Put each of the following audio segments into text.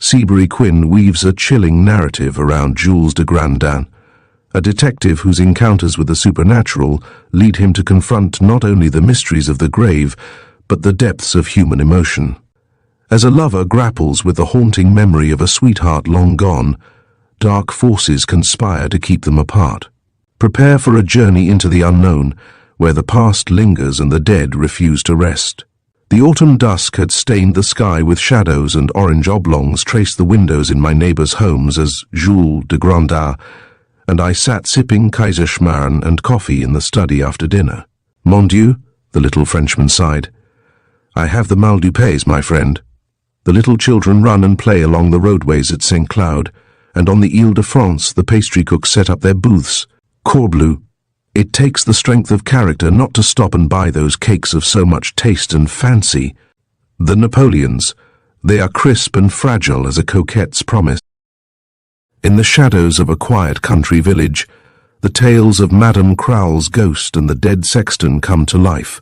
Seabury Quinn weaves a chilling narrative around Jules de Grandin, a detective whose encounters with the supernatural lead him to confront not only the mysteries of the grave, but the depths of human emotion. As a lover grapples with the haunting memory of a sweetheart long gone, dark forces conspire to keep them apart. Prepare for a journey into the unknown, where the past lingers and the dead refuse to rest. The autumn dusk had stained the sky with shadows, and orange oblongs traced the windows in my neighbours' homes as Jules de Grandin, and I sat sipping Kaiserschmarrn and coffee in the study after dinner. Mon Dieu, the little Frenchman sighed. I have the mal du pays, my friend. The little children run and play along the roadways at St. Cloud, and on the Ile-de-France the pastry cooks set up their booths. Corbleu. It takes the strength of character not to stop and buy those cakes of so much taste and fancy. The Napoleons, they are crisp and fragile as a coquette's promise. In the shadows of a quiet country village, the tales of Madame Crowl's ghost and the dead sexton come to life,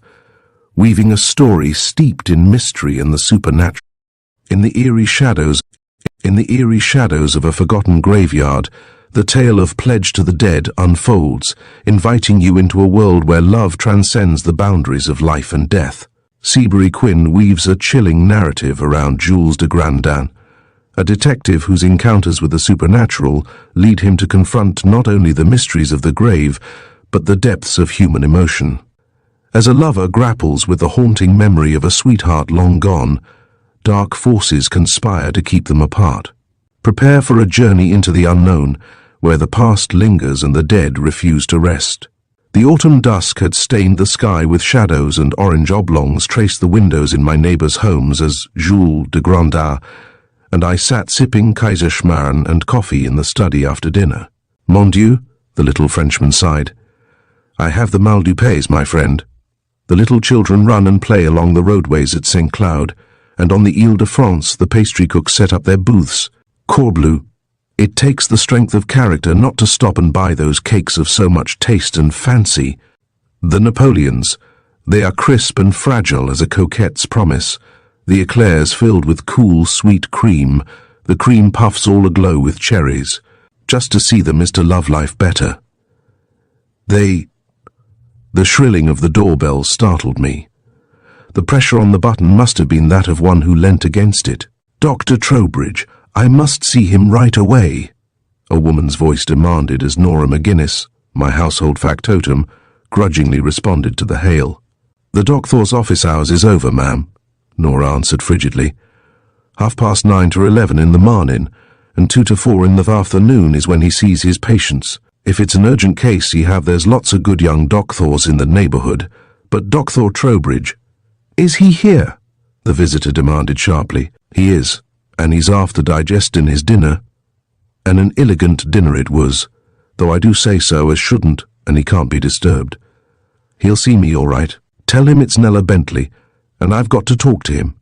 weaving a story steeped in mystery and the supernatural. In the eerie shadows of a forgotten graveyard, the tale of Pledge to the Dead unfolds, inviting you into a world where love transcends the boundaries of life and death. Seabury Quinn weaves a chilling narrative around Jules de Grandin, a detective whose encounters with the supernatural lead him to confront not only the mysteries of the grave, but the depths of human emotion. As a lover grapples with the haunting memory of a sweetheart long gone, dark forces conspire to keep them apart. Prepare for a journey into the unknown, where the past lingers and the dead refuse to rest. The autumn dusk had stained the sky with shadows, and orange oblongs traced the windows in my neighbours' homes as Jules de Grandin, and I sat sipping Kaiserschmarrn and coffee in the study after dinner. Mon Dieu, the little Frenchman sighed. I have the mal du pays, my friend. The little children run and play along the roadways at St. Cloud, and on the Ile-de-France the pastry cooks set up their booths. Corbleu. It takes the strength of character not to stop and buy those cakes of so much taste and fancy. The Napoleons, they are crisp and fragile as a coquette's promise, the eclairs filled with cool, sweet cream, the cream puffs all aglow with cherries. Just to see them is to love life better. The shrilling of the doorbell startled me. The pressure on the button must have been that of one who leant against it. Dr. Trowbridge, I must see him right away, a woman's voice demanded as Nora McGuinness, my household factotum, grudgingly responded to the hail. The doctor's office hours is over, ma'am, Nora answered frigidly. 9:30 to 11 in the morning, and 2 to 4 in the afternoon is when he sees his patients. If it's an urgent case there's lots of good young doctors in the neighbourhood, but Dr. Trowbridge— Is he here? The visitor demanded sharply. He is, and he's after digesting his dinner. And an elegant dinner it was, though I do say so as shouldn't, and he can't be disturbed. He'll see me all right. Tell him it's Nella Bentley, and I've got to talk to him.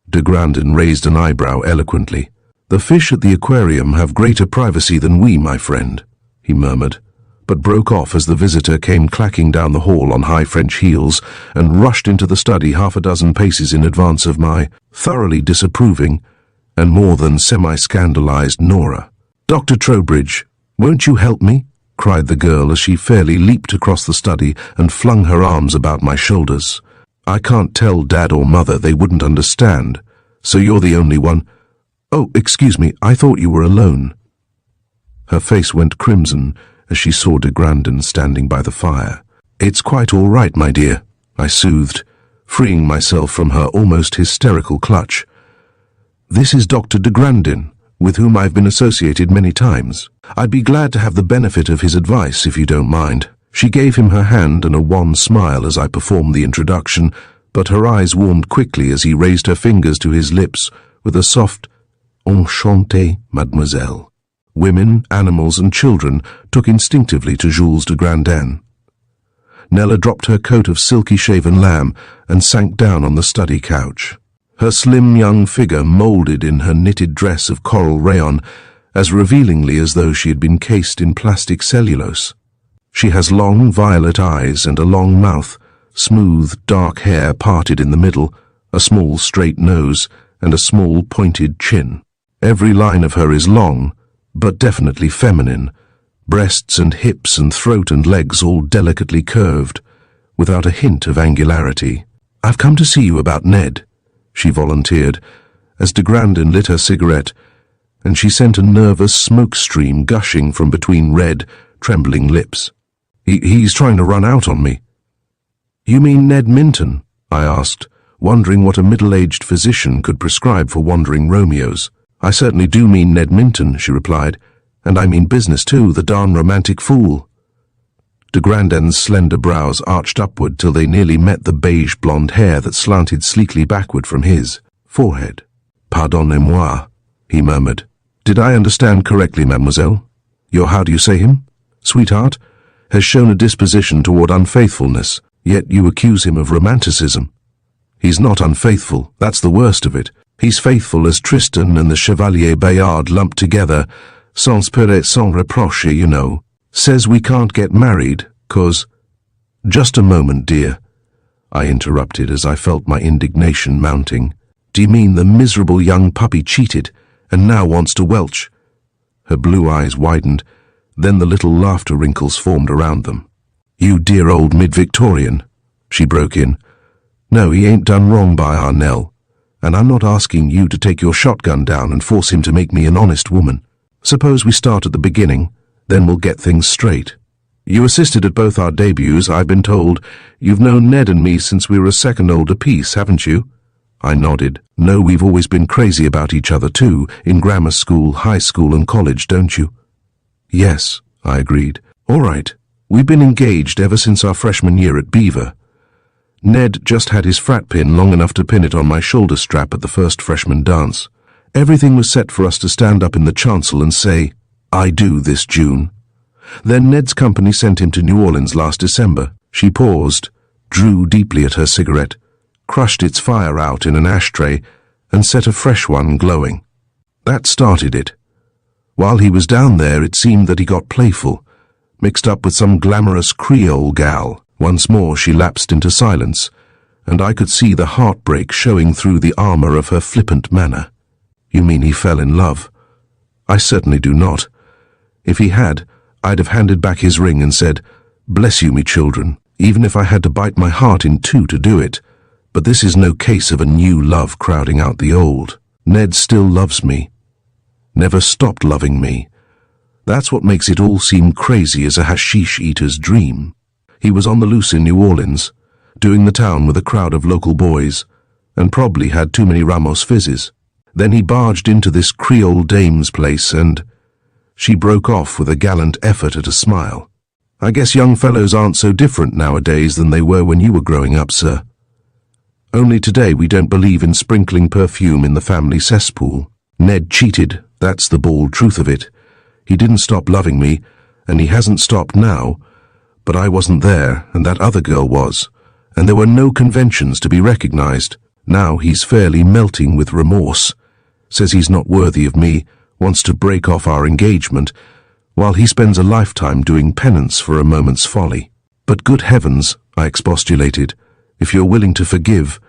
De Grandin raised an eyebrow eloquently. The fish at the aquarium have greater privacy than we, my friend, he murmured, but broke off as the visitor came clacking down the hall on high French heels and rushed into the study 6 paces in advance of my thoroughly disapproving and more than semi-scandalized Nora. Dr. Trowbridge, won't you help me? Cried the girl as she fairly leaped across the study and flung her arms about my shoulders. I can't tell Dad or Mother, they wouldn't understand, so you're the only one. Oh, excuse me, I thought you were alone. Her face went crimson as she saw de Grandin standing by the fire. It's quite all right, my dear, I soothed, freeing myself from her almost hysterical clutch. This is Dr. de Grandin, with whom I've been associated many times. I'd be glad to have the benefit of his advice, if you don't mind. She gave him her hand and a wan smile as I performed the introduction, but her eyes warmed quickly as he raised her fingers to his lips with a soft, "Enchantée, mademoiselle." Women, animals, and children took instinctively to Jules de Grandin. Nella dropped her coat of silky shaven lamb and sank down on the study couch. Her slim young figure moulded in her knitted dress of coral rayon as revealingly as though she had been cased in plastic cellulose. She has long violet eyes and a long mouth, smooth dark hair parted in the middle, a small straight nose, and a small pointed chin. Every line of her is long, but definitely feminine, breasts and hips and throat and legs all delicately curved, without a hint of angularity. "I've come to see you about Ned," she volunteered, as de Grandin lit her cigarette, and she sent a nervous smoke stream gushing from between red, trembling lips. He's trying to run out on me." "You mean Ned Minton?" I asked, wondering what a middle-aged physician could prescribe for wandering Romeos. "I certainly do mean Ned Minton," she replied, "and I mean business too, the darn romantic fool." De Grandin's slender brows arched upward till they nearly met the beige blonde hair that slanted sleekly backward from his forehead. "Pardonnez-moi," he murmured. "Did I understand correctly, mademoiselle? Your how-do-you-say-him, sweetheart, has shown a disposition toward unfaithfulness, yet you accuse him of romanticism." "He's not unfaithful, that's the worst of it. He's faithful as Tristan and the Chevalier Bayard lumped together, sans peur et sans reproche, you know. Says we can't get married, 'cause—" "Just a moment, dear," I interrupted as I felt my indignation mounting. "Do you mean the miserable young puppy cheated, and now wants to welch?" Her blue eyes widened, then the little laughter wrinkles formed around them. "You dear old mid-Victorian," she broke in. "No, he ain't done wrong by our Nell, and I'm not asking you to take your shotgun down and force him to make me an honest woman. Suppose we start at the beginning, then we'll get things straight. You assisted at both our debuts, I've been told. You've known Ned and me since we were a second old apiece, haven't you?" I nodded. "No, we've always been crazy about each other too, in grammar school, high school and college, don't you?" "Yes," I agreed. "All right. We've been engaged ever since our freshman year at Beaver. Ned just had his frat pin long enough to pin it on my shoulder strap at the first freshman dance. Everything was set for us to stand up in the chancel and say, 'I do' this June. Then Ned's company sent him to New Orleans last December." She paused, drew deeply at her cigarette, crushed its fire out in an ashtray, and set a fresh one glowing. "That started it. While he was down there, it seemed that he got playful, mixed up with some glamorous Creole gal. Once more she lapsed into silence, and I could see the heartbreak showing through the armor of her flippant manner. "You mean he fell in love?" "I certainly do not. If he had, I'd have handed back his ring and said, 'Bless you, me children,' even if I had to bite my heart in two to do it. But this is no case of a new love crowding out the old. Ned still loves me. Never stopped loving me. That's what makes it all seem crazy as a hashish eater's dream. He was on the loose in New Orleans, doing the town with a crowd of local boys, and probably had too many Ramos fizzes. Then he barged into this Creole dame's place and—" She broke off with a gallant effort at a smile. "I guess young fellows aren't so different nowadays than they were when you were growing up, sir. Only today we don't believe in sprinkling perfume in the family cesspool. Ned cheated, that's the bald truth of it. He didn't stop loving me, and he hasn't stopped now, but I wasn't there, and that other girl was, and there were no conventions to be recognized. Now he's fairly melting with remorse, says he's not worthy of me, wants to break off our engagement, while he spends a lifetime doing penance for a moment's folly. But good heavens, I expostulated, if you're willing to forgive—"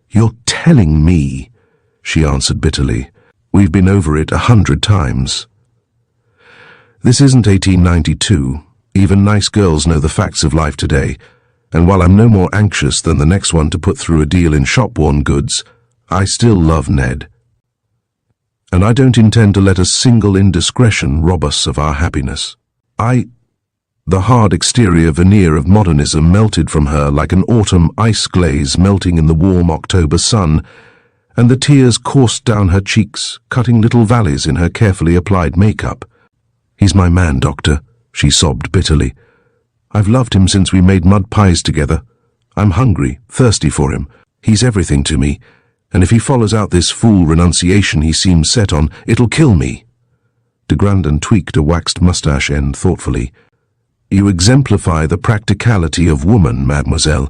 "You're telling me," she answered bitterly. "We've been over it 100 times. This isn't 1892. Even nice girls know the facts of life today, and while I'm no more anxious than the next one to put through a deal in shop-worn goods, I still love Ned. And I don't intend to let a single indiscretion rob us of our happiness." The hard exterior veneer of modernism melted from her like an autumn ice glaze melting in the warm October sun, and the tears coursed down her cheeks, cutting little valleys in her carefully applied makeup. "He's my man, Doctor," she sobbed bitterly. "I've loved him since we made mud pies together. I'm hungry, thirsty for him. He's everything to me, and if he follows out this fool renunciation he seems set on, it'll kill me." De Grandin tweaked a waxed mustache end thoughtfully. "You exemplify the practicality of woman, mademoiselle.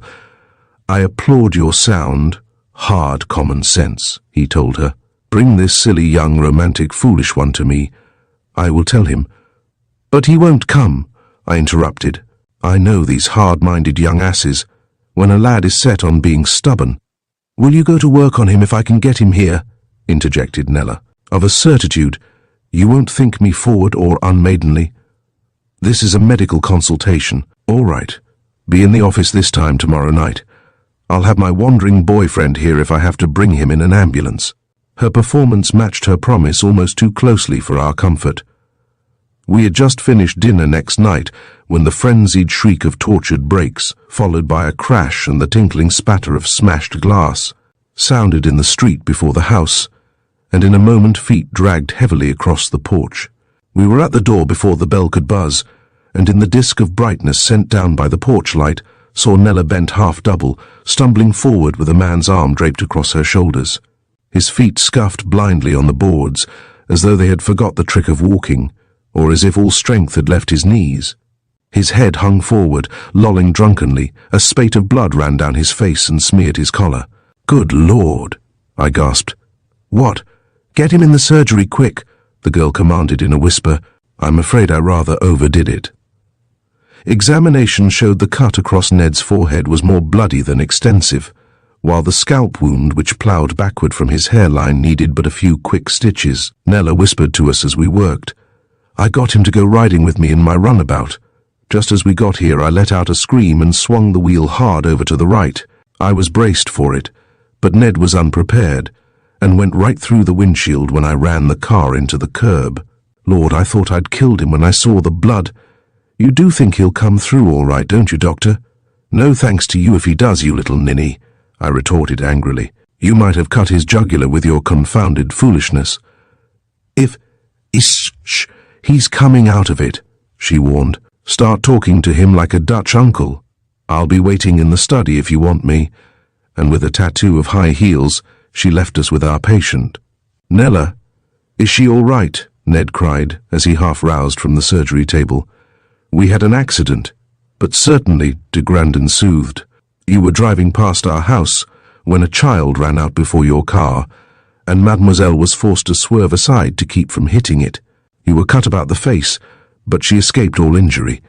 I applaud your sound, hard common sense," he told her. "Bring this silly young romantic foolish one to me. I will tell him." "But he won't come," I interrupted. "I know these hard-minded young asses. When a lad is set on being stubborn—" "Will you go to work on him if I can get him here?" interjected Nella. Of a certitude, you won't think me forward or unmaidenly. This is a medical consultation. All right. Be in the office this time tomorrow night. I'll have my wandering boyfriend here if I have to bring him in an ambulance. Her performance matched her promise almost too closely for our comfort. We had just finished dinner next night when the frenzied shriek of tortured brakes, followed by a crash and the tinkling spatter of smashed glass, sounded in the street before the house, and in a moment feet dragged heavily across the porch. We were at the door before the bell could buzz, and in the disk of brightness sent down by the porch light, saw Nella bent half double, stumbling forward with a man's arm draped across her shoulders. His feet scuffed blindly on the boards, as though they had forgot the trick of walking, or as if all strength had left his knees. His head hung forward, lolling drunkenly. A spate of blood ran down his face and smeared his collar. "Good Lord!" I gasped. "What? Get him in the surgery, quick," the girl commanded in a whisper. I'm afraid I rather overdid it. Examination showed the cut across Ned's forehead was more bloody than extensive, while the scalp wound which ploughed backward from his hairline needed but a few quick stitches. Nella whispered to us as we worked. I got him to go riding with me in my runabout. Just as we got here, I let out a scream and swung the wheel hard over to the right. I was braced for it, but Ned was unprepared, and went right through the windshield when I ran the car into the curb. Lord, I thought I'd killed him when I saw the blood. You do think he'll come through all right, don't you, Doctor? No thanks to you if he does, you little ninny, I retorted angrily. You might have cut his jugular with your confounded foolishness. He's coming out of it, she warned. Start talking to him like a Dutch uncle. I'll be waiting in the study if you want me. And with a tattoo of high heels, she left us with our patient. Nella, is she all right? Ned cried as he half roused from the surgery table. We had an accident, but certainly, de Grandin soothed. You were driving past our house when a child ran out before your car, and Mademoiselle was forced to swerve aside to keep from hitting it. You were cut about the face, but she escaped all injury.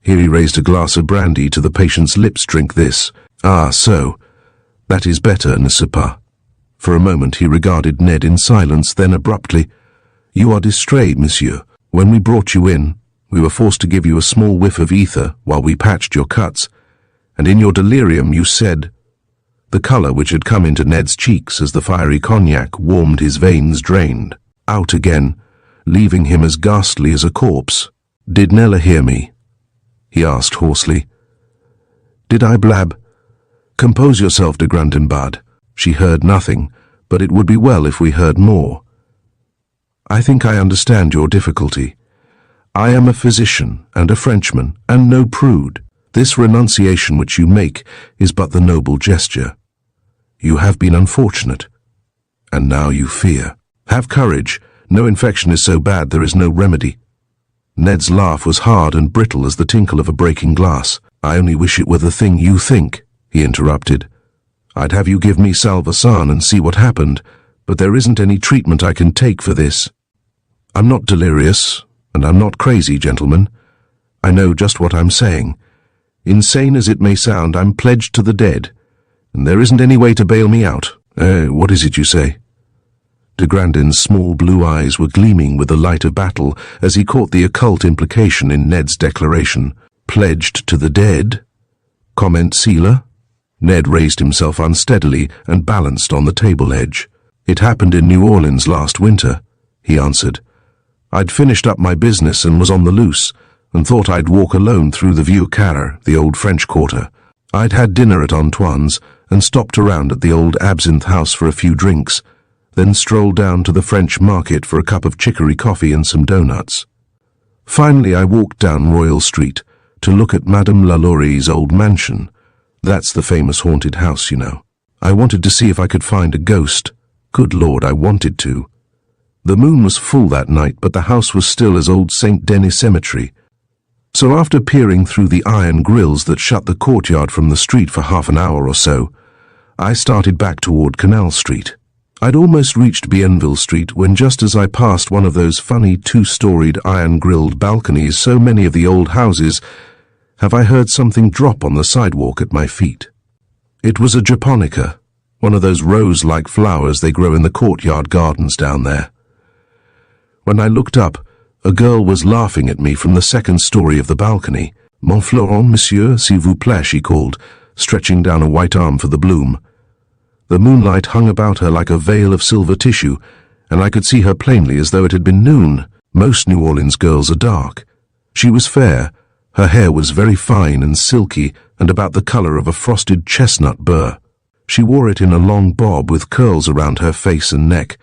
Here he raised a glass of brandy to the patient's lips. Drink this. Ah, so. That is better, n'est-ce pas? For a moment he regarded Ned in silence, then abruptly, You are distrait, monsieur. When we brought you in, we were forced to give you a small whiff of ether while we patched your cuts, and in your delirium you said... The colour which had come into Ned's cheeks as the fiery cognac warmed his veins drained. Out again, leaving him as ghastly as a corpse. Did Nella hear me? He asked hoarsely. Did I blab? Compose yourself, de Grandin bad. She heard nothing, but it would be well if we heard more. I think I understand your difficulty. I am a physician and a Frenchman, and no prude. This renunciation which you make is but the noble gesture. You have been unfortunate, and now you fear. Have courage. No infection is so bad there is no remedy. Ned's laugh was hard and brittle as the tinkle of a breaking glass. I only wish it were the thing you think, he interrupted. I'd have you give me Salvarsan and see what happened, but there isn't any treatment I can take for this. I'm not delirious, and I'm not crazy, gentlemen. I know just what I'm saying. Insane as it may sound, I'm pledged to the dead, and there isn't any way to bail me out. What is it you say? De Grandin's small blue eyes were gleaming with the light of battle as he caught the occult implication in Ned's declaration. Pledged to the dead? Comment sealer? Ned raised himself unsteadily and balanced on the table edge. It happened in New Orleans last winter, he answered. I'd finished up my business and was on the loose, and thought I'd walk alone through the Vieux Carré, the old French quarter. I'd had dinner at Antoine's and stopped around at the old Absinthe house for a few drinks, then strolled down to the French market for a cup of chicory coffee and some doughnuts. Finally I walked down Royal Street to look at Madame Lallaurie's old mansion. That's the famous haunted house, you know. I wanted to see if I could find a ghost. Good Lord, I wanted to. The moon was full that night, but the house was still as old St. Denis Cemetery. So after peering through the iron grills that shut the courtyard from the street for half an hour or so, I started back toward Canal Street. I'd almost reached Bienville Street when just as I passed one of those funny two-storied iron-grilled balconies so many of the old houses, have I heard something drop on the sidewalk at my feet. It was a japonica, one of those rose-like flowers they grow in the courtyard gardens down there. When I looked up, a girl was laughing at me from the second story of the balcony. "Mon fleurant, monsieur, s'il vous plaît," she called, stretching down a white arm for the bloom. The moonlight hung about her like a veil of silver tissue, and I could see her plainly as though it had been noon. Most New Orleans girls are dark. She was fair. Her hair was very fine and silky and about the color of a frosted chestnut burr. She wore it in a long bob with curls around her face and neck,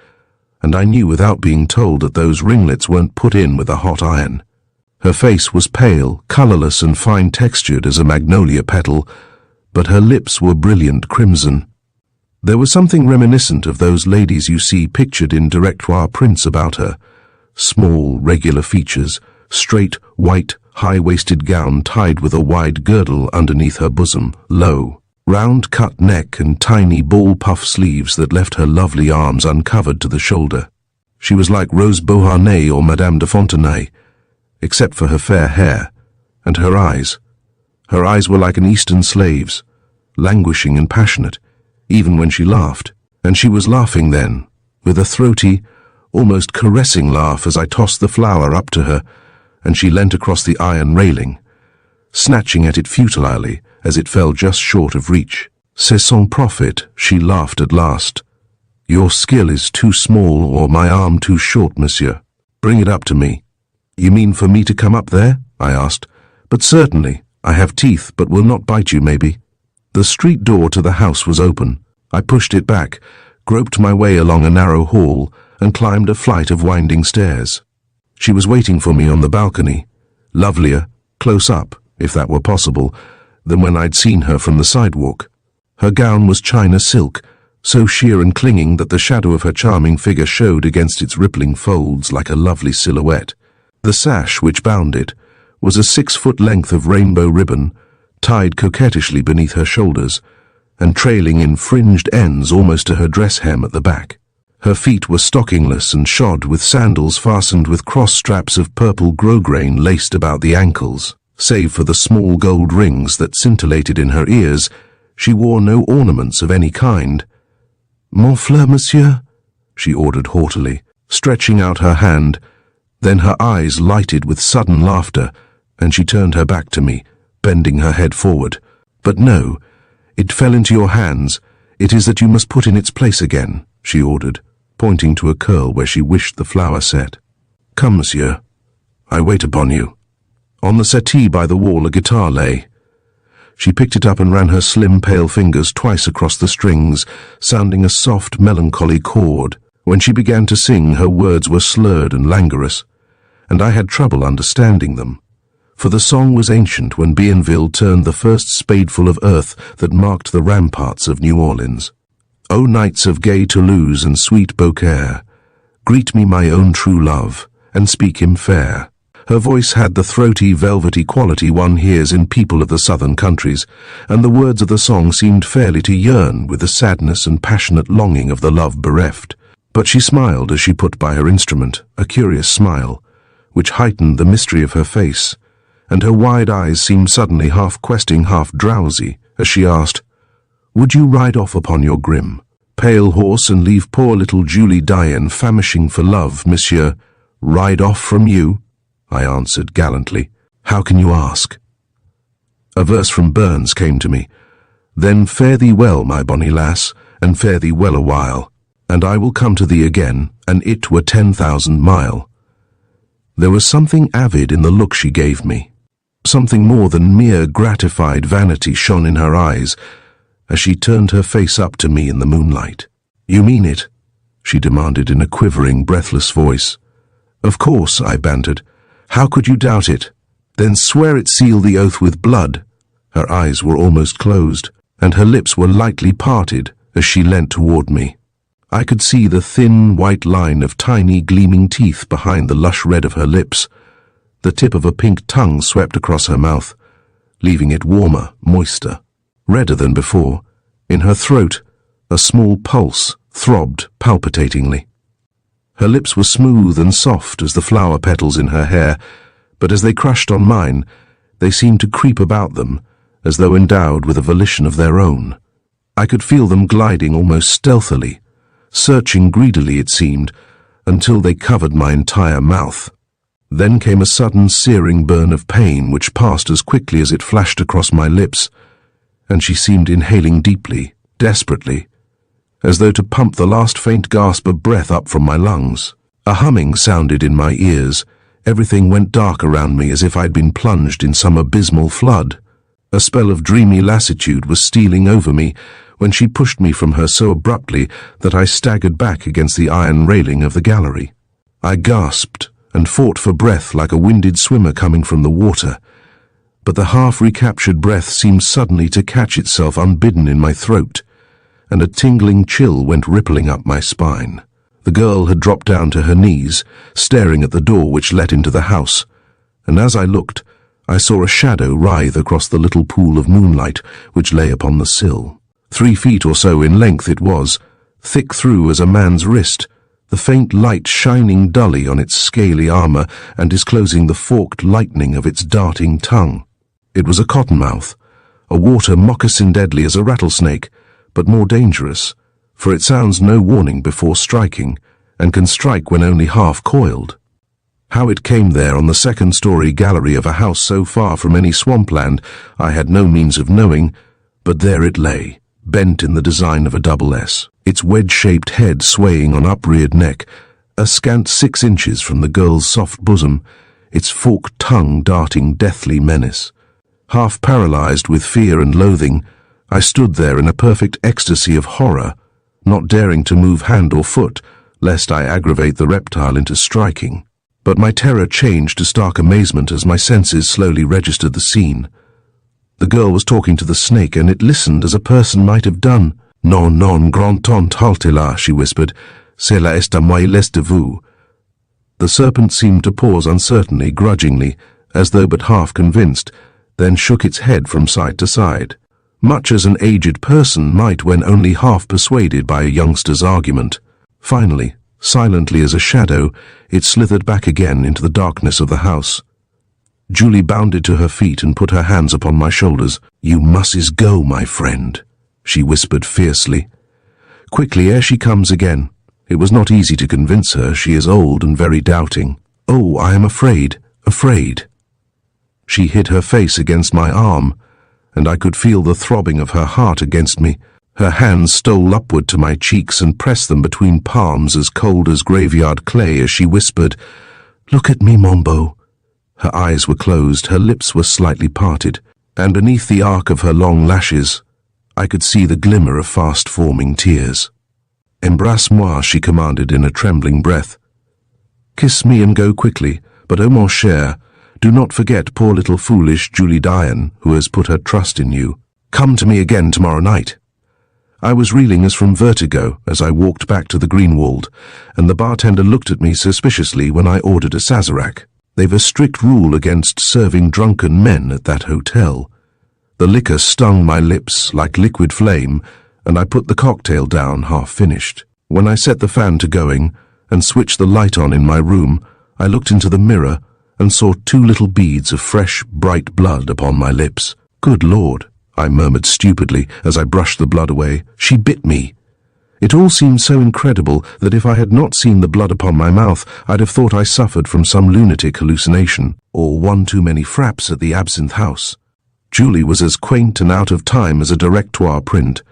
and I knew without being told that those ringlets weren't put in with a hot iron. Her face was pale, colorless and fine-textured as a magnolia petal, but her lips were brilliant crimson. There was something reminiscent of those ladies you see pictured in directoire prints about her. Small, regular features, straight, white, high-waisted gown tied with a wide girdle underneath her bosom, low, round-cut neck and tiny ball-puff sleeves that left her lovely arms uncovered to the shoulder. She was like Rose Beauharnais or Madame de Fontenay, except for her fair hair, and her eyes. Her eyes were like an Eastern slave's, languishing and passionate, even when she laughed. And she was laughing then, with a throaty, almost caressing laugh as I tossed the flower up to her, and she leant across the iron railing, snatching at it futilely as it fell just short of reach. "C'est sans profit," she laughed at last. "Your skill is too small or my arm too short, monsieur. Bring it up to me." "You mean for me to come up there?" I asked. "But certainly. I have teeth, but will not bite you, maybe." The street door to the house was open. I pushed it back, groped my way along a narrow hall, and climbed a flight of winding stairs. She was waiting for me on the balcony, lovelier, close up, if that were possible, than when I'd seen her from the sidewalk. Her gown was china silk, so sheer and clinging that the shadow of her charming figure showed against its rippling folds like a lovely silhouette. The sash which bound it was a 6-foot length of rainbow ribbon, tied coquettishly beneath her shoulders, and trailing in fringed ends almost to her dress hem at the back. Her feet were stockingless and shod with sandals fastened with cross straps of purple grosgrain laced about the ankles. Save for the small gold rings that scintillated in her ears, she wore no ornaments of any kind. "Mon fleur, monsieur?" she ordered haughtily, stretching out her hand. Then her eyes lighted with sudden laughter, and she turned her back to me, bending her head forward. "But no, it fell into your hands. It is that you must put in its place again," she ordered, pointing to a curl where she wished the flower set. "Come, monsieur. I wait upon you." On the settee by the wall a guitar lay. She picked it up and ran her slim, pale fingers twice across the strings, sounding a soft, melancholy chord. When she began to sing, her words were slurred and languorous, and I had trouble understanding them, for the song was ancient when Bienville turned the first spadeful of earth that marked the ramparts of New Orleans. "O nights of gay Toulouse and sweet Beaucaire, greet me my own true love, and speak him fair." Her voice had the throaty, velvety quality one hears in people of the southern countries, and the words of the song seemed fairly to yearn with the sadness and passionate longing of the love bereft. But she smiled as she put by her instrument, a curious smile, which heightened the mystery of her face, and her wide eyes seemed suddenly half questing, half drowsy, as she asked, "Would you ride off upon your grim, pale horse and leave poor little Julie Diane famishing for love, monsieur? Ride off from you?" I answered gallantly. "How can you ask?" A verse from Burns came to me. "Then fare thee well, my bonny lass, and fare thee well a while, and I will come to thee again, and it were 10,000 mile." There was something avid in the look she gave me. Something more than mere gratified vanity shone in her eyes as she turned her face up to me in the moonlight. "You mean it?" she demanded in a quivering, breathless voice. "Of course," I bantered. "How could you doubt it? Then swear it, seal the oath with blood." Her eyes were almost closed, and her lips were lightly parted as she leant toward me. I could see the thin, white line of tiny, gleaming teeth behind the lush red of her lips. The tip of a pink tongue swept across her mouth, leaving it warmer, moister, redder than before. In her throat, a small pulse throbbed palpitatingly. Her lips were smooth and soft as the flower petals in her hair, but as they crushed on mine, they seemed to creep about them, as though endowed with a volition of their own. I could feel them gliding almost stealthily, searching greedily it seemed, until they covered my entire mouth. Then came a sudden searing burn of pain which passed as quickly as it flashed across my lips, and she seemed inhaling deeply, desperately, as though to pump the last faint gasp of breath up from my lungs. A humming sounded in my ears. Everything went dark around me as if I'd been plunged in some abysmal flood. A spell of dreamy lassitude was stealing over me when she pushed me from her so abruptly that I staggered back against the iron railing of the gallery. I gasped and fought for breath like a winded swimmer coming from the water, but the half-recaptured breath seemed suddenly to catch itself unbidden in my throat, and a tingling chill went rippling up my spine. The girl had dropped down to her knees, staring at the door which led into the house, and as I looked, I saw a shadow writhe across the little pool of moonlight which lay upon the sill. 3 feet or so in length it was, thick through as a man's wrist, the faint light shining dully on its scaly armor and disclosing the forked lightning of its darting tongue. It was a cottonmouth, a water moccasin deadly as a rattlesnake, but more dangerous, for it sounds no warning before striking, and can strike when only half coiled. How it came there on the second-story gallery of a house so far from any swampland I had no means of knowing, but there it lay, bent in the design of a double S, its wedge-shaped head swaying on upreared neck, a scant 6 inches from the girl's soft bosom, its forked tongue darting deathly menace. Half paralyzed with fear and loathing, I stood there in a perfect ecstasy of horror, not daring to move hand or foot, lest I aggravate the reptile into striking. But my terror changed to stark amazement as my senses slowly registered the scene. The girl was talking to the snake, and it listened as a person might have done. Non grand-tante halte là, she whispered. Cela est à moi, il est de vous. The serpent seemed to pause uncertainly, grudgingly, as though but half convinced, then shook its head from side to side, much as an aged person might when only half persuaded by a youngster's argument. Finally, silently as a shadow, it slithered back again into the darkness of the house. Julie bounded to her feet and put her hands upon my shoulders. "You must go, my friend," she whispered fiercely. "Quickly, ere she comes again." It was not easy to convince her. She is old and very doubting. "Oh, I am afraid, afraid." She hid her face against my arm, and I could feel the throbbing of her heart against me. Her hands stole upward to my cheeks and pressed them between palms as cold as graveyard clay as she whispered, "Look at me, mon beau." Her eyes were closed, her lips were slightly parted, and beneath the arc of her long lashes, I could see the glimmer of fast-forming tears. "Embrasse-moi," she commanded in a trembling breath. "Kiss me and go quickly, but oh mon cher, do not forget poor little foolish Julie Diane, who has put her trust in you. Come to me again tomorrow night." I was reeling as from vertigo as I walked back to the Greenwald, and the bartender looked at me suspiciously when I ordered a Sazerac. They've a strict rule against serving drunken men at that hotel. The liquor stung my lips like liquid flame, and I put the cocktail down half-finished. When I set the fan to going and switched the light on in my room, I looked into the mirror and saw 2 little beads of fresh, bright blood upon my lips. "Good Lord," I murmured stupidly as I brushed the blood away. "She bit me." It all seemed so incredible that if I had not seen the blood upon my mouth, I'd have thought I suffered from some lunatic hallucination, or one too many fraps at the Absinthe House. Julie was as quaint and out of time as a directoire print,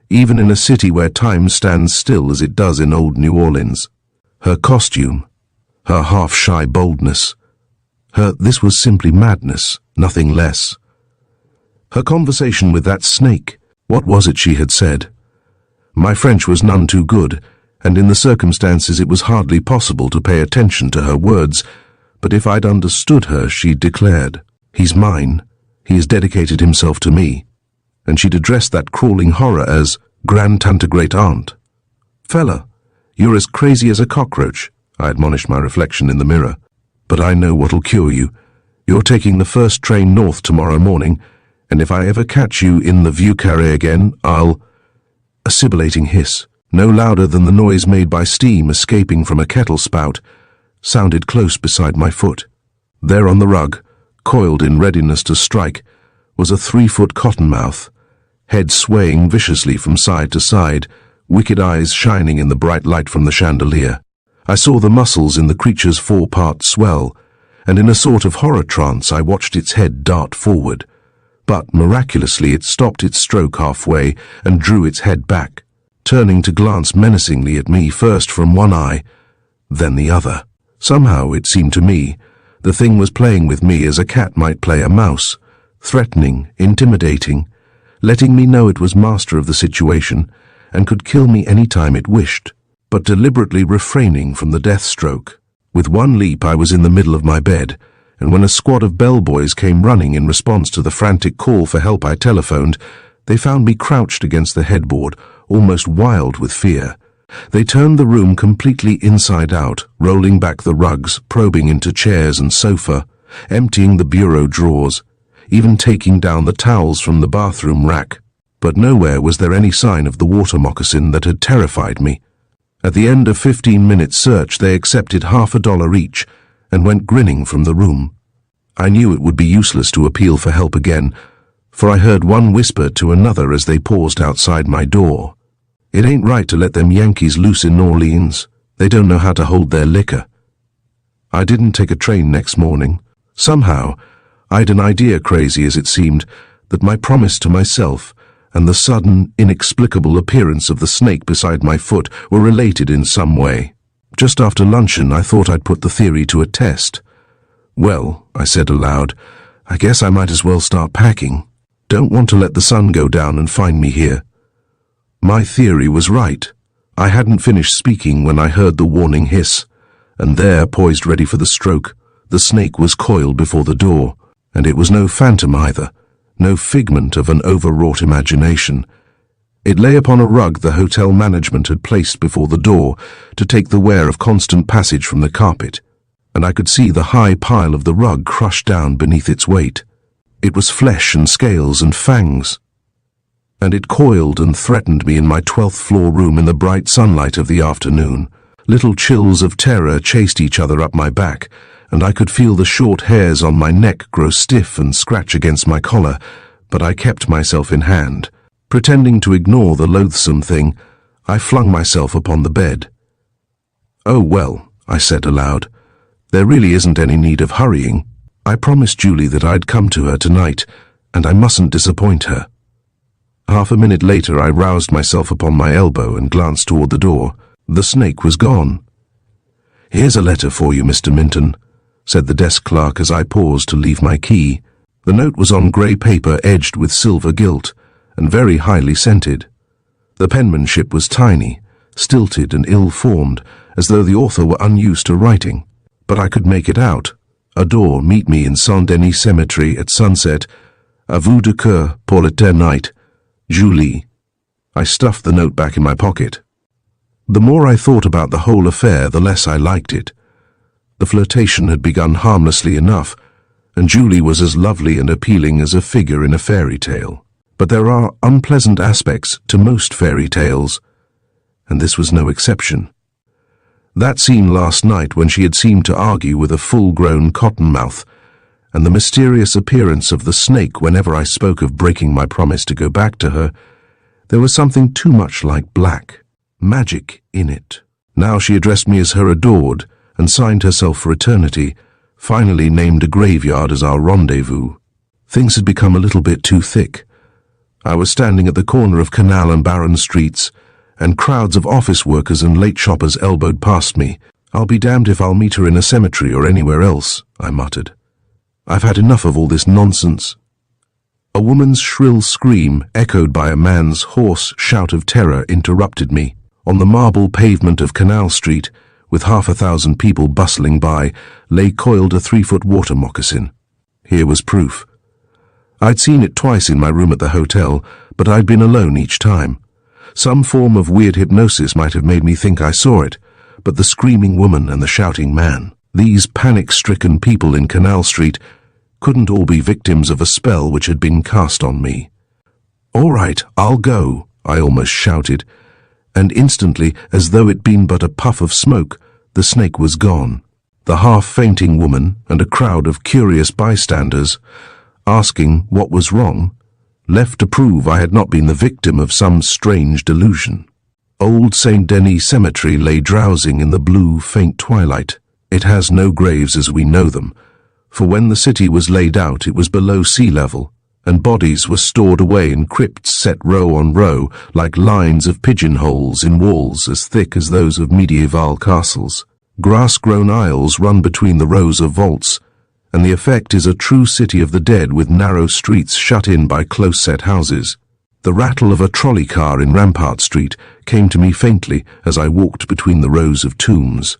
even in a city where time stands still as it does in old New Orleans. Her costume, her half-shy boldness, this was simply madness, nothing less. Her conversation with that snake, what was it she had said? My French was none too good, and in the circumstances it was hardly possible to pay attention to her words, but if I'd understood her, she declared, "He's mine, he has dedicated himself to me," and she'd addressed that crawling horror as "Grand-tante great-aunt." "Fella, you're as crazy as a cockroach," I admonished my reflection in the mirror. "But I know what'll cure you. You're taking the first train north tomorrow morning, and if I ever catch you in the Vieux Carré again, I'll—" A sibilating hiss, no louder than the noise made by steam escaping from a kettle spout, sounded close beside my foot. There on the rug, coiled in readiness to strike, was a 3-foot cottonmouth, head swaying viciously from side to side, wicked eyes shining in the bright light from the chandelier. I saw the muscles in the creature's foreparts swell, and in a sort of horror trance I watched its head dart forward. But miraculously it stopped its stroke halfway and drew its head back, turning to glance menacingly at me first from one eye, then the other. Somehow, it seemed to me, the thing was playing with me as a cat might play a mouse, threatening, intimidating, letting me know it was master of the situation and could kill me any time it wished, but deliberately refraining from the death stroke. With one leap I was in the middle of my bed, and when a squad of bellboys came running in response to the frantic call for help I telephoned, they found me crouched against the headboard, almost wild with fear. They turned the room completely inside out, rolling back the rugs, probing into chairs and sofa, emptying the bureau drawers, even taking down the towels from the bathroom rack. But nowhere was there any sign of the water moccasin that had terrified me. At the end of 15 minutes' search, they accepted $50 each and went grinning from the room. I knew it would be useless to appeal for help again, for I heard one whisper to another as they paused outside my door. "It ain't right to let them Yankees loose in New Orleans. They don't know how to hold their liquor." I didn't take a train next morning. Somehow, I'd an idea, crazy as it seemed, that my promise to myself and the sudden, inexplicable appearance of the snake beside my foot were related in some way. Just after luncheon, I thought I'd put the theory to a test. "Well," I said aloud, "I guess I might as well start packing. Don't want to let the sun go down and find me here." My theory was right. I hadn't finished speaking when I heard the warning hiss, and there, poised ready for the stroke, the snake was coiled before the door, and it was no phantom either, no figment of an overwrought imagination. It lay upon a rug the hotel management had placed before the door to take the wear of constant passage from the carpet, and I could see the high pile of the rug crushed down beneath its weight. It was flesh and scales and fangs, and it coiled and threatened me in my 12th floor room in the bright sunlight of the afternoon. Little chills of terror chased each other up my back, and I could feel the short hairs on my neck grow stiff and scratch against my collar, but I kept myself in hand. Pretending to ignore the loathsome thing, I flung myself upon the bed. "Oh well," I said aloud, "there really isn't any need of hurrying. I promised Julie that I'd come to her tonight, and I mustn't disappoint her." Half a minute later I roused myself upon my elbow and glanced toward the door. The snake was gone. "Here's a letter for you, Mr. Minton," said the desk clerk as I paused to leave my key. The note was on grey paper edged with silver gilt, and very highly scented. The penmanship was tiny, stilted and ill-formed, as though the author were unused to writing. But I could make it out. "Adore, meet me in Saint-Denis Cemetery at sunset. À vous de cœur pour l'éternité. Julie." I stuffed the note back in my pocket. The more I thought about the whole affair, the less I liked it. The flirtation had begun harmlessly enough, and Julie was as lovely and appealing as a figure in a fairy tale. But there are unpleasant aspects to most fairy tales, and this was no exception. That scene last night when she had seemed to argue with a full-grown cottonmouth, and the mysterious appearance of the snake whenever I spoke of breaking my promise to go back to her, there was something too much like black magic in it. Now she addressed me as her adored and signed herself for eternity, finally named a graveyard as our rendezvous. Things had become a little bit too thick. I was standing at the corner of Canal and Barron Streets, and crowds of office workers and late shoppers elbowed past me. "I'll be damned if I'll meet her in a cemetery or anywhere else," I muttered. "I've had enough of all this nonsense." A woman's shrill scream, echoed by a man's hoarse shout of terror, interrupted me. On the marble pavement of Canal Street, with 500 people bustling by, lay coiled a 3-foot water moccasin. Here was proof. I'd seen it twice in my room at the hotel, but I'd been alone each time. Some form of weird hypnosis might have made me think I saw it, but the screaming woman and the shouting man, these panic-stricken people in Canal Street, couldn't all be victims of a spell which had been cast on me. "All right, I'll go," I almost shouted, and instantly, as though it'd been but a puff of smoke, the snake was gone. The half-fainting woman and a crowd of curious bystanders, asking what was wrong, left to prove I had not been the victim of some strange delusion. Old St. Denis Cemetery lay drowsing in the blue, faint twilight. It has no graves as we know them, for when the city was laid out it was below sea level, and bodies were stored away in crypts set row on row like lines of pigeonholes in walls as thick as those of medieval castles. Grass-grown aisles run between the rows of vaults, and the effect is a true city of the dead with narrow streets shut in by close-set houses. The rattle of a trolley car in Rampart Street came to me faintly as I walked between the rows of tombs.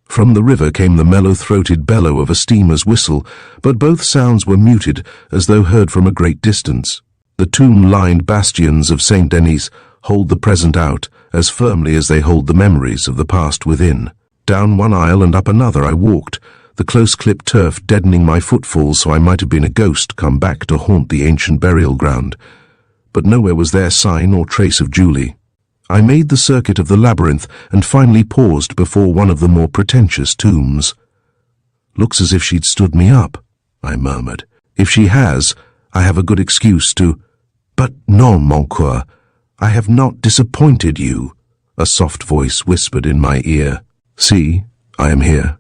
From the river came the mellow-throated bellow of a steamer's whistle, but both sounds were muted as though heard from a great distance. The tomb-lined bastions of St. Denis hold the present out as firmly as they hold the memories of the past within. Down one aisle and up another I walked, the close-clipped turf deadening my footfalls so I might have been a ghost come back to haunt the ancient burial ground. But nowhere was there sign or trace of Julie. I made the circuit of the labyrinth and finally paused before one of the more pretentious tombs. "Looks as if she'd stood me up," I murmured. "If she has, I have a good excuse to—" "But non, mon coeur, I have not disappointed you," a soft voice whispered in my ear. "See, I am here."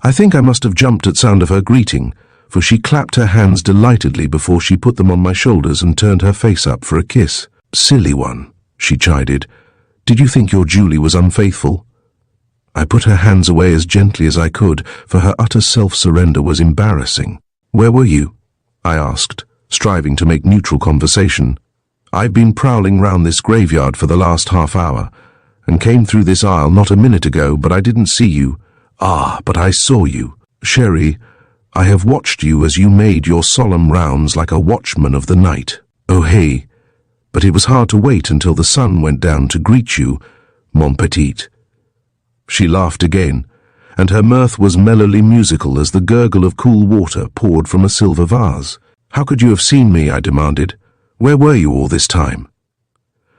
I think I must have jumped at sound of her greeting, for she clapped her hands delightedly before she put them on my shoulders and turned her face up for a kiss. "Silly one," she chided. "Did you think your Julie was unfaithful?" I put her hands away as gently as I could, for her utter self-surrender was embarrassing. "Where were you?" I asked, striving to make neutral conversation. "I've been prowling round this graveyard for the last half hour, and came through this aisle not a minute ago, but I didn't see you." "Ah, but I saw you. Chérie, I have watched you as you made your solemn rounds like a watchman of the night. Oh hey, but it was hard to wait until the sun went down to greet you, mon petit." She laughed again, and her mirth was mellowly musical as the gurgle of cool water poured from a silver vase. "How could you have seen me?" I demanded. "Where were you all this time?"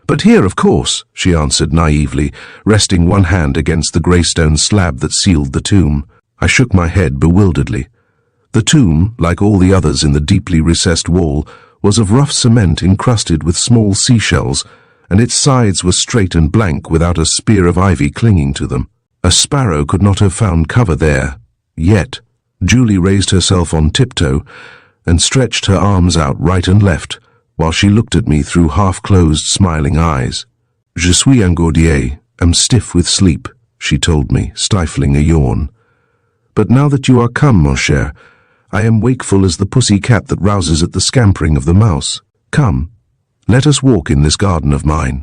"But here, of course," she answered naively, resting one hand against the grey-stone slab that sealed the tomb. I shook my head bewilderedly. The tomb, like all the others in the deeply recessed wall, was of rough cement encrusted with small seashells, and its sides were straight and blank without a spear of ivy clinging to them. A sparrow could not have found cover there, yet. Julie raised herself on tiptoe and stretched her arms out right and left, while she looked at me through half-closed, smiling eyes. "Je suis engourdie, am stiff with sleep," she told me, stifling a yawn. "But now that you are come, mon cher, I am wakeful as the pussy cat that rouses at the scampering of the mouse. Come, let us walk in this garden of mine."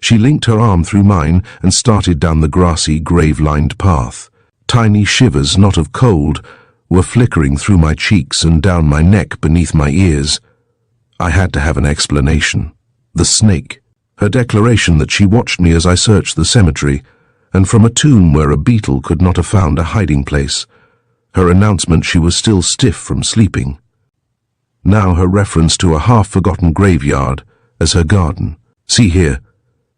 She linked her arm through mine and started down the grassy, grave-lined path. Tiny shivers, not of cold, were flickering through my cheeks and down my neck beneath my ears. I had to have an explanation. The snake. Her declaration that she watched me as I searched the cemetery, and from a tomb where a beetle could not have found a hiding place. Her announcement she was still stiff from sleeping. Now her reference to a half-forgotten graveyard as her garden. "See here.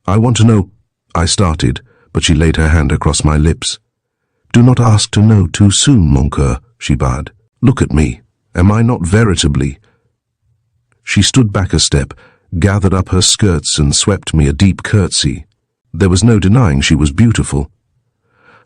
I want to know—" I started, but she laid her hand across my lips. "Do not ask to know too soon, mon coeur," she bade. "Look at me. Am I not veritably—" She stood back a step, gathered up her skirts and swept me a deep curtsy. There was no denying she was beautiful.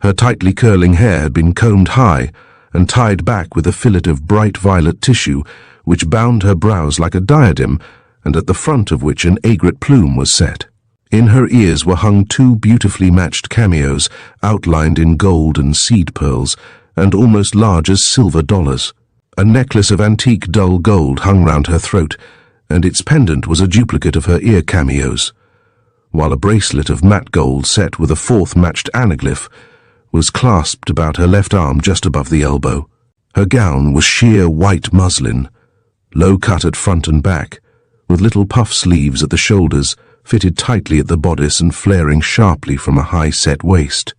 Her tightly curling hair had been combed high and tied back with a fillet of bright violet tissue, which bound her brows like a diadem, and at the front of which an aigrette plume was set. In her ears were hung two beautifully matched cameos, outlined in gold and seed pearls, and almost large as silver dollars. A necklace of antique dull gold hung round her throat, and its pendant was a duplicate of her ear cameos, while a bracelet of matte gold set with a fourth matched anaglyph was clasped about her left arm just above the elbow. Her gown was sheer white muslin, low cut at front and back, with little puff sleeves at the shoulders, fitted tightly at the bodice and flaring sharply from a high-set waist.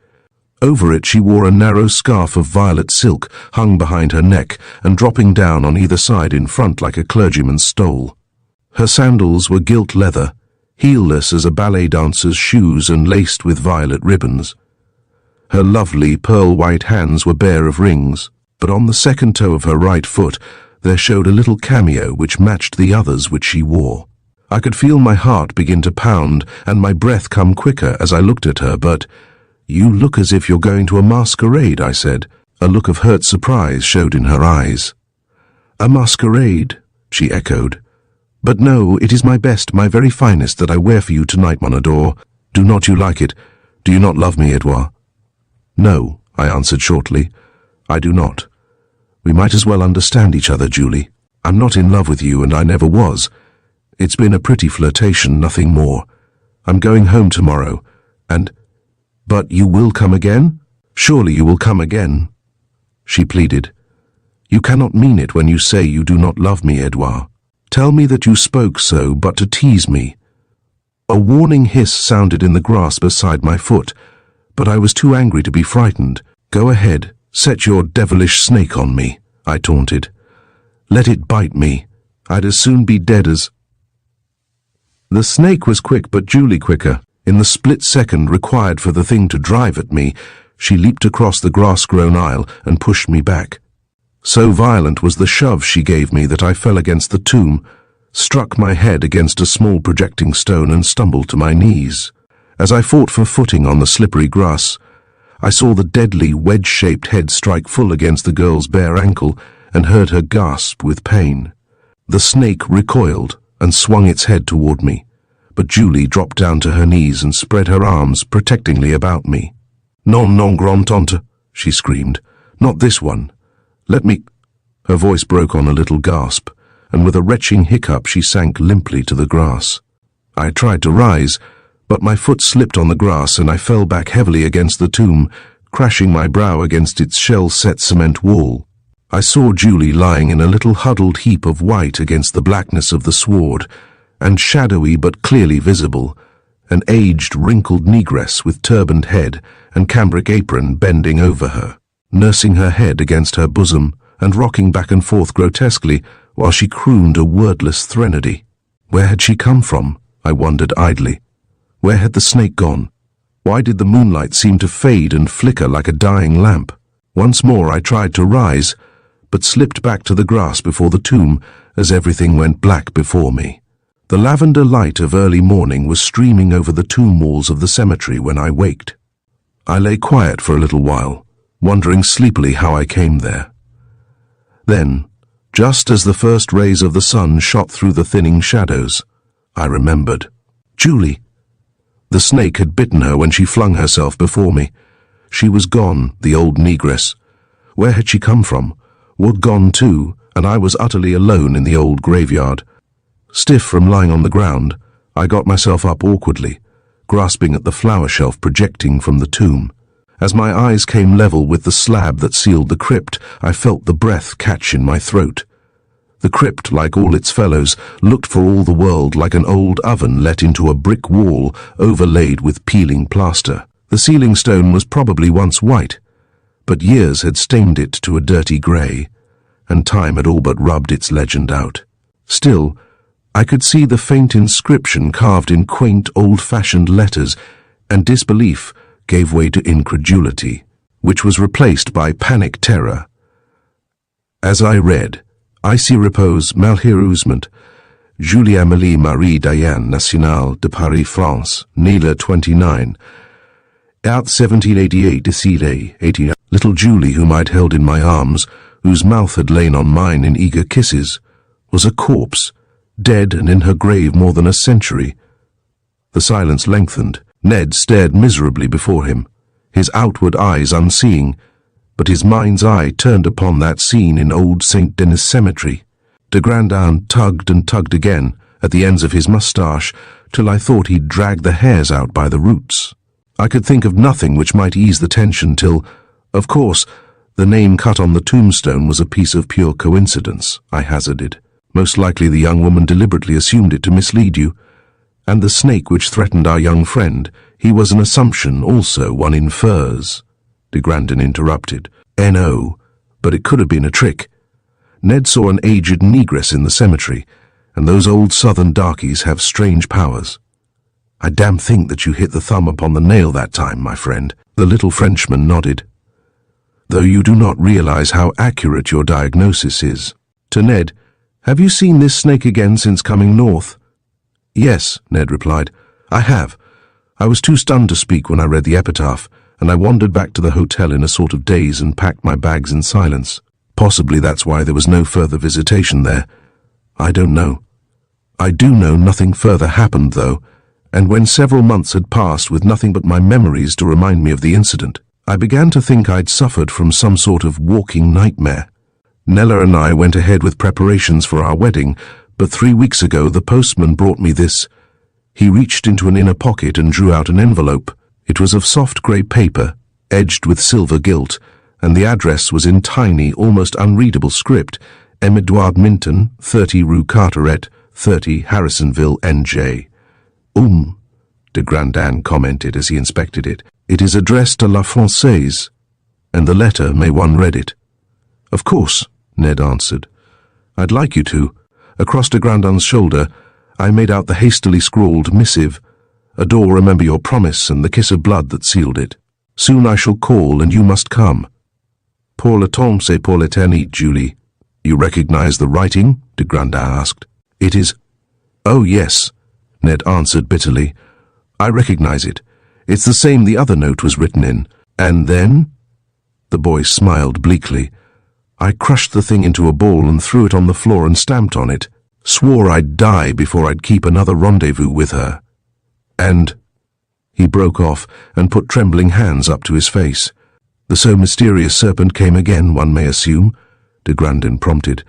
Over it she wore a narrow scarf of violet silk hung behind her neck and dropping down on either side in front like a clergyman's stole. Her sandals were gilt leather, heelless as a ballet dancer's shoes and laced with violet ribbons. Her lovely pearl-white hands were bare of rings, but on the second toe of her right foot there showed a little cameo which matched the others which she wore. I could feel my heart begin to pound and my breath come quicker as I looked at her, but, "You look as if you're going to a masquerade," I said. A look of hurt surprise showed in her eyes. "A masquerade," she echoed. "But no, it is my best, my very finest that I wear for you tonight, mon adore. Do not you like it? Do you not love me, Edouard?" "No," I answered shortly. "I do not. We might as well understand each other, Julie. I'm not in love with you, and I never was. It's been a pretty flirtation, nothing more. I'm going home tomorrow, and— But you will come again? Surely you will come again?" She pleaded. "You cannot mean it when you say you do not love me, Edouard. Tell me that you spoke so but to tease me." A warning hiss sounded in the grass beside my foot, but I was too angry to be frightened. "Go ahead, set your devilish snake on me," I taunted. "Let it bite me. I'd as soon be dead as—" The snake was quick, but Julie quicker. In the split second required for the thing to drive at me, she leaped across the grass-grown aisle and pushed me back. So violent was the shove she gave me that I fell against the tomb, struck my head against a small projecting stone and stumbled to my knees. As I fought for footing on the slippery grass, I saw the deadly wedge-shaped head strike full against the girl's bare ankle and heard her gasp with pain. The snake recoiled and swung its head toward me, but Julie dropped down to her knees and spread her arms protectingly about me. Non, grand tante," she screamed. "Not this one. Let me—" Her voice broke on a little gasp, and with a retching hiccup she sank limply to the grass. I tried to rise, but my foot slipped on the grass and I fell back heavily against the tomb, crashing my brow against its shell-set cement wall. I saw Julie lying in a little huddled heap of white against the blackness of the sward, and shadowy but clearly visible, an aged, wrinkled negress with turbaned head and cambric apron bending over her, nursing her head against her bosom and rocking back and forth grotesquely while she crooned a wordless threnody. Where had she come from? I wondered idly. Where had the snake gone? Why did the moonlight seem to fade and flicker like a dying lamp? Once more I tried to rise, but slipped back to the grass before the tomb as everything went black before me. The lavender light of early morning was streaming over the tomb walls of the cemetery when I waked. I lay quiet for a little while, wondering sleepily how I came there. Then, just as the first rays of the sun shot through the thinning shadows, I remembered. Julie! The snake had bitten her when she flung herself before me. She was gone, the old negress. Where had she come from? Wood gone too, and I was utterly alone in the old graveyard. Stiff from lying on the ground, I got myself up awkwardly, grasping at the flower shelf projecting from the tomb. As my eyes came level with the slab that sealed the crypt, I felt the breath catch in my throat. The crypt, like all its fellows, looked for all the world like an old oven let into a brick wall overlaid with peeling plaster. The ceiling stone was probably once white, but years had stained it to a dirty grey, and time had all but rubbed its legend out. Still, I could see the faint inscription carved in quaint, old-fashioned letters, and disbelief gave way to incredulity, which was replaced by panic terror. As I read, Ici repose malheureusement Julie-Amélie Marie Diane Nationale de Paris, France, née le 29, out 1788 décédée 18. Little Julie, whom I'd held in my arms, whose mouth had lain on mine in eager kisses, was a corpse, dead and in her grave more than a century. The silence lengthened. Ned stared miserably before him, his outward eyes unseeing, but his mind's eye turned upon that scene in old St. Denis Cemetery. De Grandin tugged and tugged again at the ends of his moustache till I thought he'd dragged the hairs out by the roots. I could think of nothing which might ease the tension till, of course, the name cut on the tombstone was a piece of pure coincidence, I hazarded. Most likely the young woman deliberately assumed it to mislead you. And the snake which threatened our young friend, he was an assumption also, one infers. De Grandin interrupted. N.O., but it could have been a trick. Ned saw an aged negress in the cemetery, and those old southern darkies have strange powers. I damn think that you hit the thumb upon the nail that time, my friend. The little Frenchman nodded. Though you do not realize how accurate your diagnosis is. To Ned, "Have you seen this snake again since coming north?" "Yes," Ned replied. "I have. I was too stunned to speak when I read the epitaph, and I wandered back to the hotel in a sort of daze and packed my bags in silence. Possibly that's why there was no further visitation there. I don't know. I do know nothing further happened, though, and when several months had passed with nothing but my memories to remind me of the incident, I began to think I'd suffered from some sort of walking nightmare. Nella and I went ahead with preparations for our wedding, but 3 weeks ago the postman brought me this." He reached into an inner pocket and drew out an envelope. It was of soft grey paper, edged with silver gilt, and the address was in tiny, almost unreadable script: M. Edouard Minton, 30 Rue Carteret, 30 Harrisonville, NJ. De Grandin commented as he inspected it. "It is addressed to La Française, and the letter, may one read it?" "Of course," Ned answered. "I'd like you to." Across de Grandin's shoulder, I made out the hastily scrawled missive: "Adore, remember your promise and the kiss of blood that sealed it. Soon I shall call, and you must come. Pour le temps et pour l'éternité, Julie." "You recognize the writing?" de Grandin asked. "It is—" "Oh, yes," Ned answered bitterly. "I recognize it. It's the same the other note was written in." "And then?" The boy smiled bleakly. "I crushed the thing into a ball and threw it on the floor and stamped on it. Swore I'd die before I'd keep another rendezvous with her. And—" He broke off and put trembling hands up to his face. "The so mysterious serpent came again, one may assume," de Grandin prompted.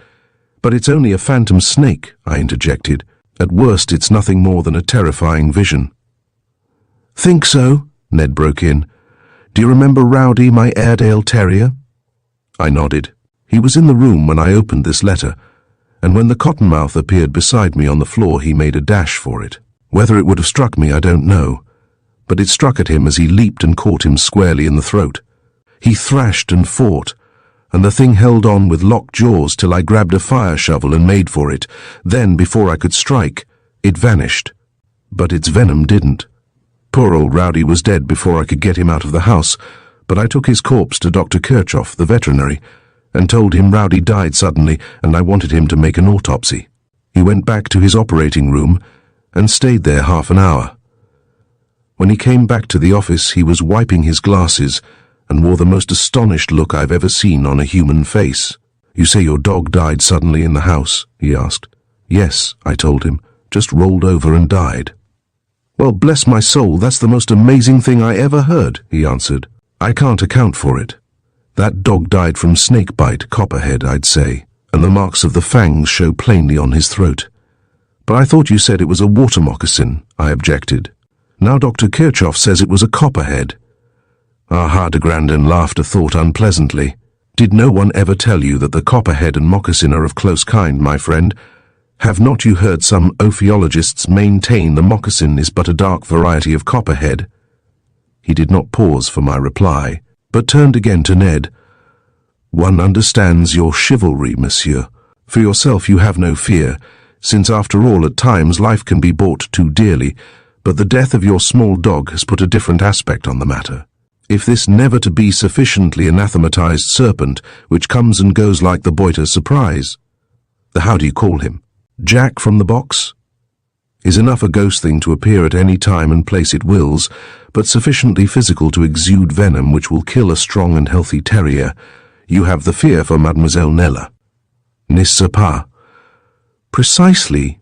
"But it's only a phantom snake," I interjected. "At worst, it's nothing more than a terrifying vision." "Think so?" Ned broke in. "Do you remember Rowdy, my Airedale terrier?" I nodded. He was in the room when I opened this letter, and when the cottonmouth appeared beside me on the floor, he made a dash for it. Whether it would have struck me, I don't know, but it struck at him as he leaped and caught him squarely in the throat. He thrashed and fought, and the thing held on with locked jaws till I grabbed a fire shovel and made for it. Then, before I could strike, it vanished. But its venom didn't. Poor old Rowdy was dead before I could get him out of the house, but I took his corpse to Dr. Kirchhoff, the veterinary, and told him Rowdy died suddenly and I wanted him to make an autopsy. He went back to his operating room and stayed there half an hour. When he came back to the office, he was wiping his glasses and wore the most astonished look I've ever seen on a human face. "You say your dog died suddenly in the house?" he asked. "Yes," I told him, "just rolled over and died." "Well, bless my soul, that's the most amazing thing I ever heard," he answered. "I can't account for it. That dog died from snakebite, copperhead, I'd say, and the marks of the fangs show plainly on his throat." "But I thought you said it was a water moccasin," I objected. "Now Dr. Kirchhoff says it was a copperhead." Aha, de Grandin laughed a thought unpleasantly. "Did no one ever tell you that the copperhead and moccasin are of close kind, my friend? Have not you heard some ophiologists maintain the moccasin is but a dark variety of copperhead?" He did not pause for my reply, but turned again to Ned. "One understands your chivalry, monsieur. For yourself you have no fear, since after all at times life can be bought too dearly, but the death of your small dog has put a different aspect on the matter. If this never-to-be sufficiently anathematized serpent, which comes and goes like the Boiter surprise, the how do you call him, Jack from the box, is enough a ghost thing to appear at any time and place it wills, but sufficiently physical to exude venom which will kill a strong and healthy terrier, you have the fear for Mademoiselle Nella. N'est-ce pas? Precisely,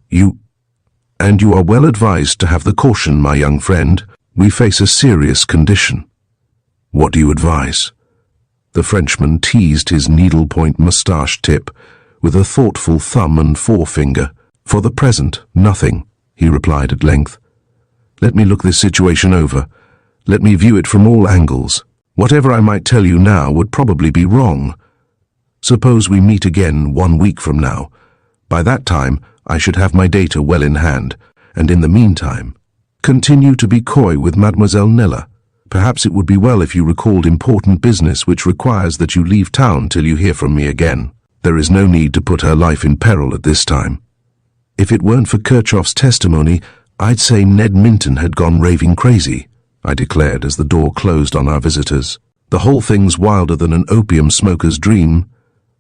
and you are well advised to have the caution, my young friend. We face a serious condition." "What do you advise?" The Frenchman teased his needlepoint moustache tip with a thoughtful thumb and forefinger. "For the present, nothing," he replied at length. "Let me look this situation over. Let me view it from all angles. Whatever I might tell you now would probably be wrong. Suppose we meet again 1 week from now. By that time, I should have my data well in hand, and in the meantime, continue to be coy with Mademoiselle Nella. Perhaps it would be well if you recalled important business which requires that you leave town till you hear from me again. There is no need to put her life in peril at this time. If it weren't for Kirchhoff's testimony, I'd say Ned Minton had gone raving crazy," I declared as the door closed on our visitors. "The whole thing's wilder than an opium smoker's dream.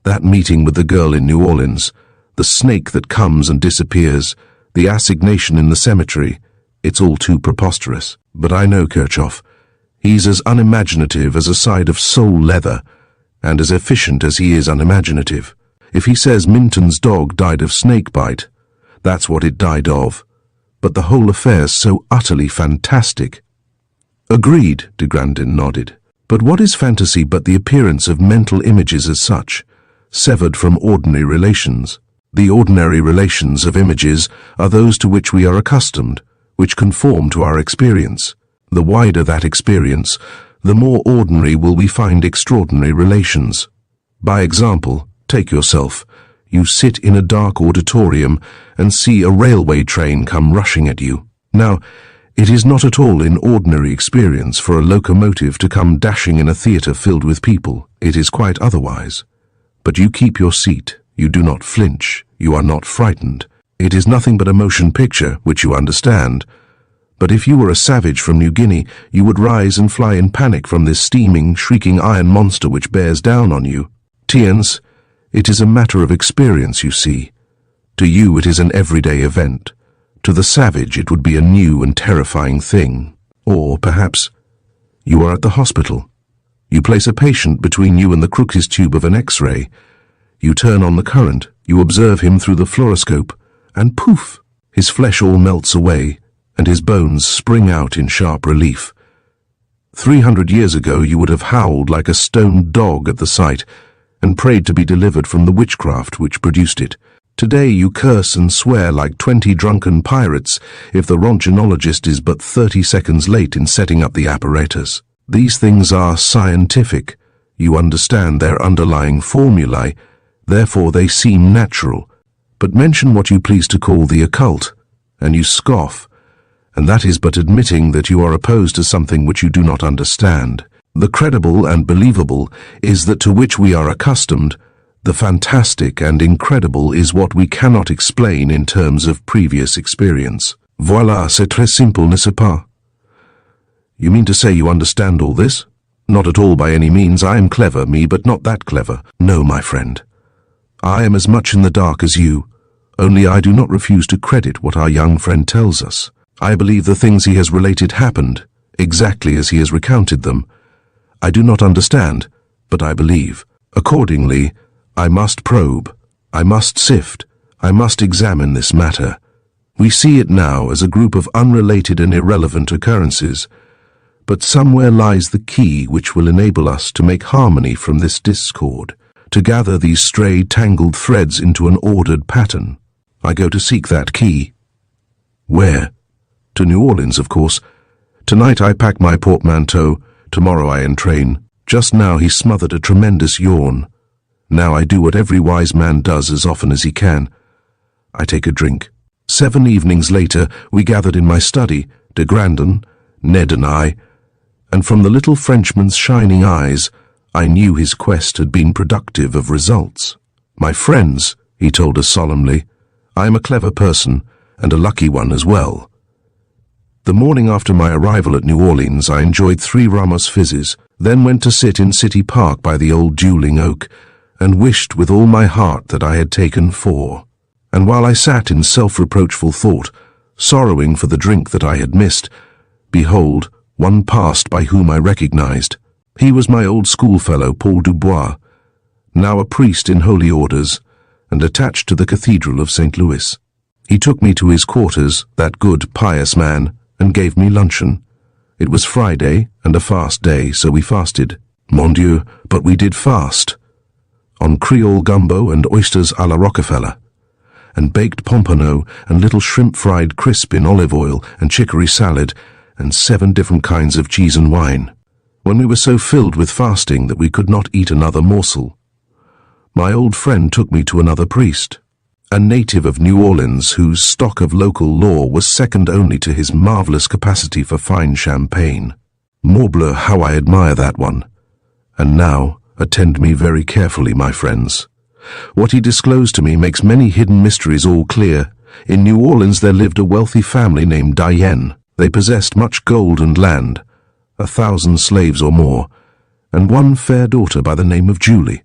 That meeting with the girl in New Orleans, the snake that comes and disappears, the assignation in the cemetery, it's all too preposterous. But I know Kirchhoff. He's as unimaginative as a side of sole leather, and as efficient as he is unimaginative. If he says Minton's dog died of snake bite, that's what it died of. But the whole affair's so utterly fantastic. Agreed, de Grandin nodded. But what is fantasy but the appearance of mental images as such, severed from ordinary relations? The ordinary relations of images are those to which we are accustomed, which conform to our experience. The wider that experience, the more ordinary will we find extraordinary relations. By example, take yourself. You sit in a dark auditorium and see a railway train come rushing at you. Now, it is not at all in ordinary experience for a locomotive to come dashing in a theatre filled with people. It is quite otherwise. But you keep your seat. You do not flinch. You are not frightened. It is nothing but a motion picture, which you understand. But if you were a savage from New Guinea, you would rise and fly in panic from this steaming, shrieking iron monster which bears down on you. Tiens, it is a matter of experience, you see. To you it is an everyday event. To the savage it would be a new and terrifying thing. Or, perhaps, you are at the hospital. You place a patient between you and the Crookes tube of an X-ray. You turn on the current, you observe him through the fluoroscope, and poof, his flesh all melts away, and his bones spring out in sharp relief. 300 years ago you would have howled like a stoned dog at the sight, and prayed to be delivered from the witchcraft which produced it. Today you curse and swear like 20 drunken pirates if the röntgenologist is but 30 seconds late in setting up the apparatus. These things are scientific. You understand their underlying formulae, therefore they seem natural. But mention what you please to call the occult, and you scoff, and that is but admitting that you are opposed to something which you do not understand. The credible and believable is that to which we are accustomed. The fantastic and incredible is what we cannot explain in terms of previous experience. Voilà, c'est très simple, n'est-ce pas? You mean to say you understand all this? Not at all by any means. I am clever, me, but not that clever. No, my friend. I am as much in the dark as you, only I do not refuse to credit what our young friend tells us. I believe the things he has related happened, exactly as he has recounted them. I do not understand, but I believe. Accordingly, I must probe, I must sift, I must examine this matter. We see it now as a group of unrelated and irrelevant occurrences, but somewhere lies the key which will enable us to make harmony from this discord, to gather these stray, tangled threads into an ordered pattern. I go to seek that key. Where? To New Orleans, of course. Tonight I pack my portmanteau, tomorrow I entrain. Just now he smothered a tremendous yawn. Now I do what every wise man does as often as he can. I take a drink. 7 evenings later we gathered in my study, de Grandin, Ned and I, and from the little Frenchman's shining eyes I knew his quest had been productive of results. My friends, he told us solemnly, I am a clever person, and a lucky one as well. The morning after my arrival at New Orleans I enjoyed 3 Ramos fizzes, then went to sit in City Park by the old dueling oak, and wished with all my heart that I had taken 4. And while I sat in self-reproachful thought, sorrowing for the drink that I had missed, behold, one passed by whom I recognized. He was my old schoolfellow Paul Dubois, now a priest in holy orders, and attached to the Cathedral of St. Louis. He took me to his quarters, that good, pious man, and gave me luncheon. It was Friday, and a fast day, so we fasted. Mon Dieu, but we did fast. On Creole gumbo and oysters à la Rockefeller, and baked pompano and little shrimp fried crisp in olive oil and chicory salad, and 7 different kinds of cheese and wine, when we were so filled with fasting that we could not eat another morsel. My old friend took me to another priest, a native of New Orleans whose stock of local law was second only to his marvelous capacity for fine champagne. Morbleu, how I admire that one. And now, attend me very carefully, my friends. What he disclosed to me makes many hidden mysteries all clear. In New Orleans there lived a wealthy family named Diane. They possessed much gold and land, 1,000 slaves or more, and one fair daughter by the name of Julie.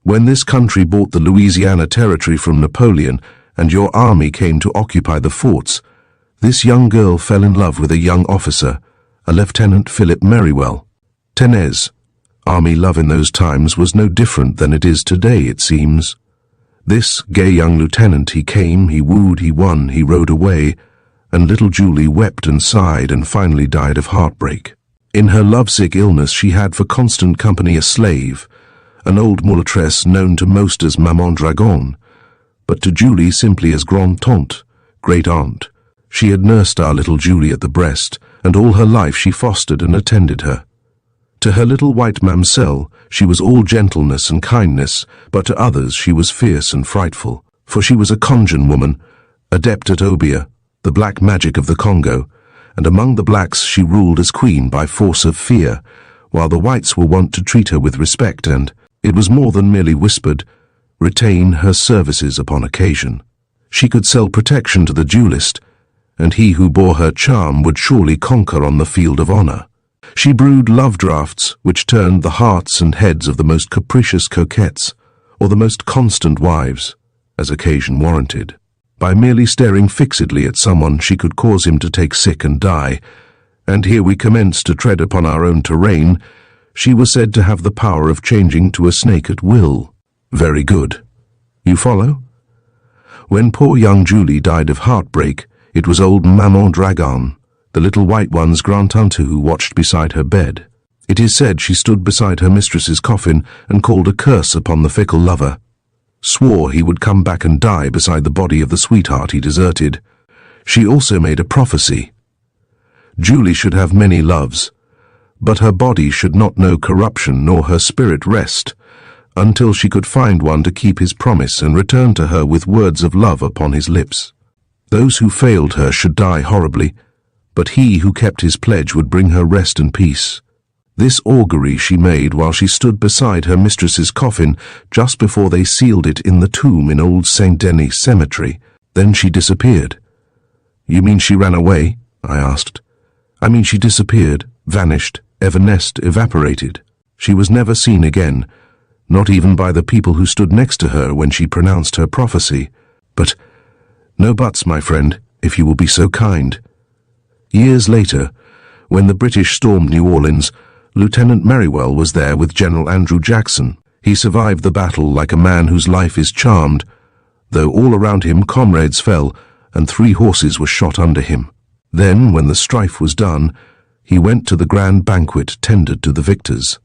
When this country bought the Louisiana Territory from Napoleon and your army came to occupy the forts, this young girl fell in love with a young officer, a Lieutenant Philip Merriwell. Tenez. Army love in those times was no different than it is today, it seems. This gay young lieutenant, he came, he wooed, he won, he rode away, and little Julie wept and sighed and finally died of heartbreak. In her lovesick illness she had for constant company a slave, an old mulatresse known to most as Maman Dragon, but to Julie simply as Grand-Tante, great-aunt. She had nursed our little Julie at the breast, and all her life she fostered and attended her. To her little white mamselle she was all gentleness and kindness, but to others she was fierce and frightful, for she was a Congan woman, adept at obeah, the black magic of the Congo, and among the blacks she ruled as queen by force of fear, while the whites were wont to treat her with respect and, it was more than merely whispered, retain her services upon occasion. She could sell protection to the duelist, and he who bore her charm would surely conquer on the field of honor. She brewed love draughts which turned the hearts and heads of the most capricious coquettes, or the most constant wives, as occasion warranted. By merely staring fixedly at someone she could cause him to take sick and die, and here we commenced to tread upon our own terrain. She was said to have the power of changing to a snake at will. Very good. You follow? When poor young Julie died of heartbreak, it was old Maman Dragon, the little white one's grand-tante, who watched beside her bed. It is said she stood beside her mistress's coffin and called a curse upon the fickle lover, swore he would come back and die beside the body of the sweetheart he deserted. She also made a prophecy. Julie should have many loves, but her body should not know corruption nor her spirit rest, until she could find one to keep his promise and return to her with words of love upon his lips. Those who failed her should die horribly, but he who kept his pledge would bring her rest and peace. This augury she made while she stood beside her mistress's coffin just before they sealed it in the tomb in old Saint Denis cemetery. Then she disappeared. You mean she ran away? I asked. I mean she disappeared, vanished, evanesced, evaporated. She was never seen again, not even by the people who stood next to her when she pronounced her prophecy. But, no buts, my friend, if you will be so kind. Years later, when the British stormed New Orleans, Lieutenant Merriwell was there with General Andrew Jackson. He survived the battle like a man whose life is charmed, though all around him comrades fell and 3 horses were shot under him. Then, when the strife was done, he went to the grand banquet tendered to the victors.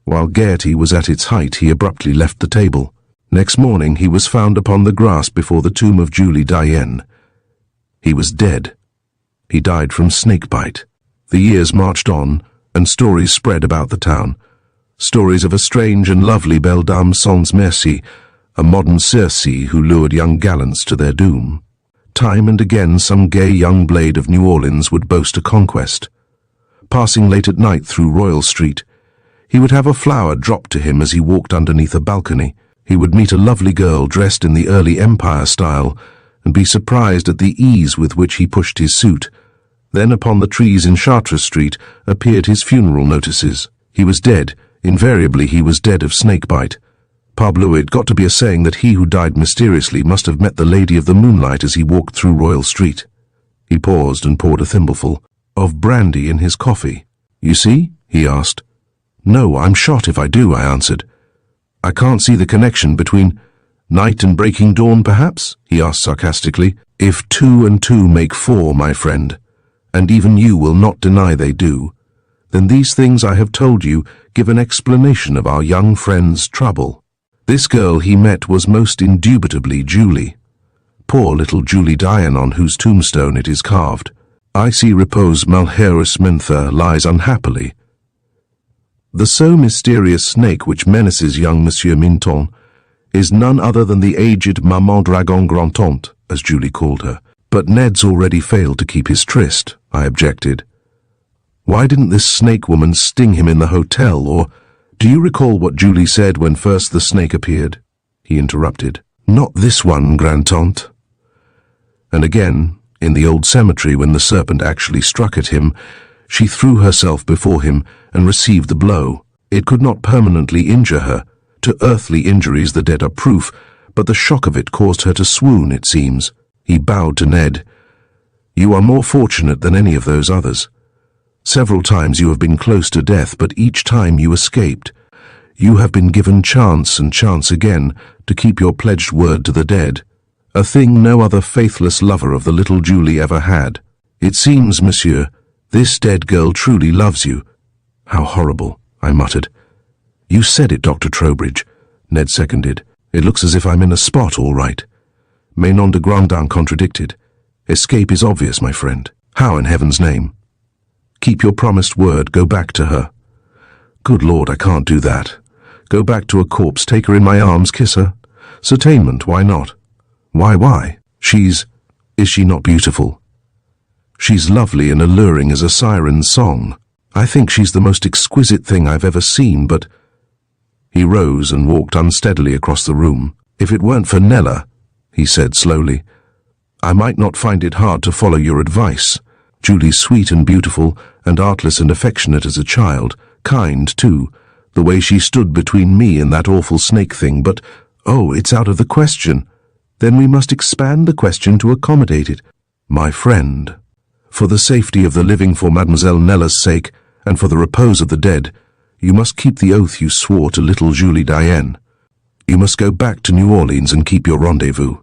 While gaiety was at its height, he abruptly left the table. Next morning he was found upon the grass before the tomb of Julie Diane. He was dead. He died from snakebite. The years marched on, and stories spread about the town. Stories of a strange and lovely belle dame sans merci, a modern Circe who lured young gallants to their doom. Time and again some gay young blade of New Orleans would boast a conquest. Passing late at night through Royal Street, he would have a flower dropped to him as he walked underneath a balcony. He would meet a lovely girl dressed in the early Empire style and be surprised at the ease with which he pushed his suit. Then upon the trees in Chartres Street appeared his funeral notices. He was dead. Invariably he was dead of snakebite. Parbleu, it got to be a saying that he who died mysteriously must have met the Lady of the Moonlight as he walked through Royal Street. He paused and poured a thimbleful of brandy in his coffee. You see? He asked. No, I'm shot if I do, I answered. I can't see the connection between night and breaking dawn, perhaps? He asked sarcastically. If 2 and 2 make 4, my friend, and even you will not deny they do, then these things I have told you give an explanation of our young friend's trouble. This girl he met was most indubitably Julie. Poor little Julie Diane, on whose tombstone it is carved. I see repose Malherus Mentha lies unhappily. The so mysterious snake which menaces young Monsieur Minton is none other than the aged Maman Dragon Grand-Tante, as Julie called her. But Ned's already failed to keep his tryst, I objected. Why didn't this snake woman sting him in the hotel, or do you recall what Julie said when first the snake appeared? He interrupted. Not this one, Grand-Tante. And again, in the old cemetery when the serpent actually struck at him, she threw herself before him and received the blow. It could not permanently injure her, To earthly injuries the dead are proof, but the shock of it caused her to swoon, it seems. He bowed to Ned. You are more fortunate than any of those others. Several times you have been close to death, but each time you escaped. You have been given chance and chance again to keep your pledged word to the dead, a thing no other faithless lover of the little Julie ever had. It seems, monsieur, this dead girl truly loves you. How horrible, I muttered. You said it, Dr. Trowbridge, Ned seconded. It looks as if I'm in a spot, all right. Jules de Grandin contradicted. Escape is obvious, my friend. How in heaven's name? Keep your promised word, go back to her. Good Lord, I can't do that. Go back to a corpse, take her in my arms, kiss her? Certainement, why not? Why? Is she not beautiful? She's lovely and alluring as a siren's song. I think she's the most exquisite thing I've ever seen, but... He rose and walked unsteadily across the room. If it weren't for Nella, he said slowly, I might not find it hard to follow your advice. Julie's sweet and beautiful, and artless and affectionate as a child, kind too, the way she stood between me and that awful snake thing, but, oh, it's out of the question. Then we must expand the question to accommodate it. My friend, for the safety of the living, for Mademoiselle Nella's sake, and for the repose of the dead, you must keep the oath you swore to little Julie Diane. You must go back to New Orleans and keep your rendezvous.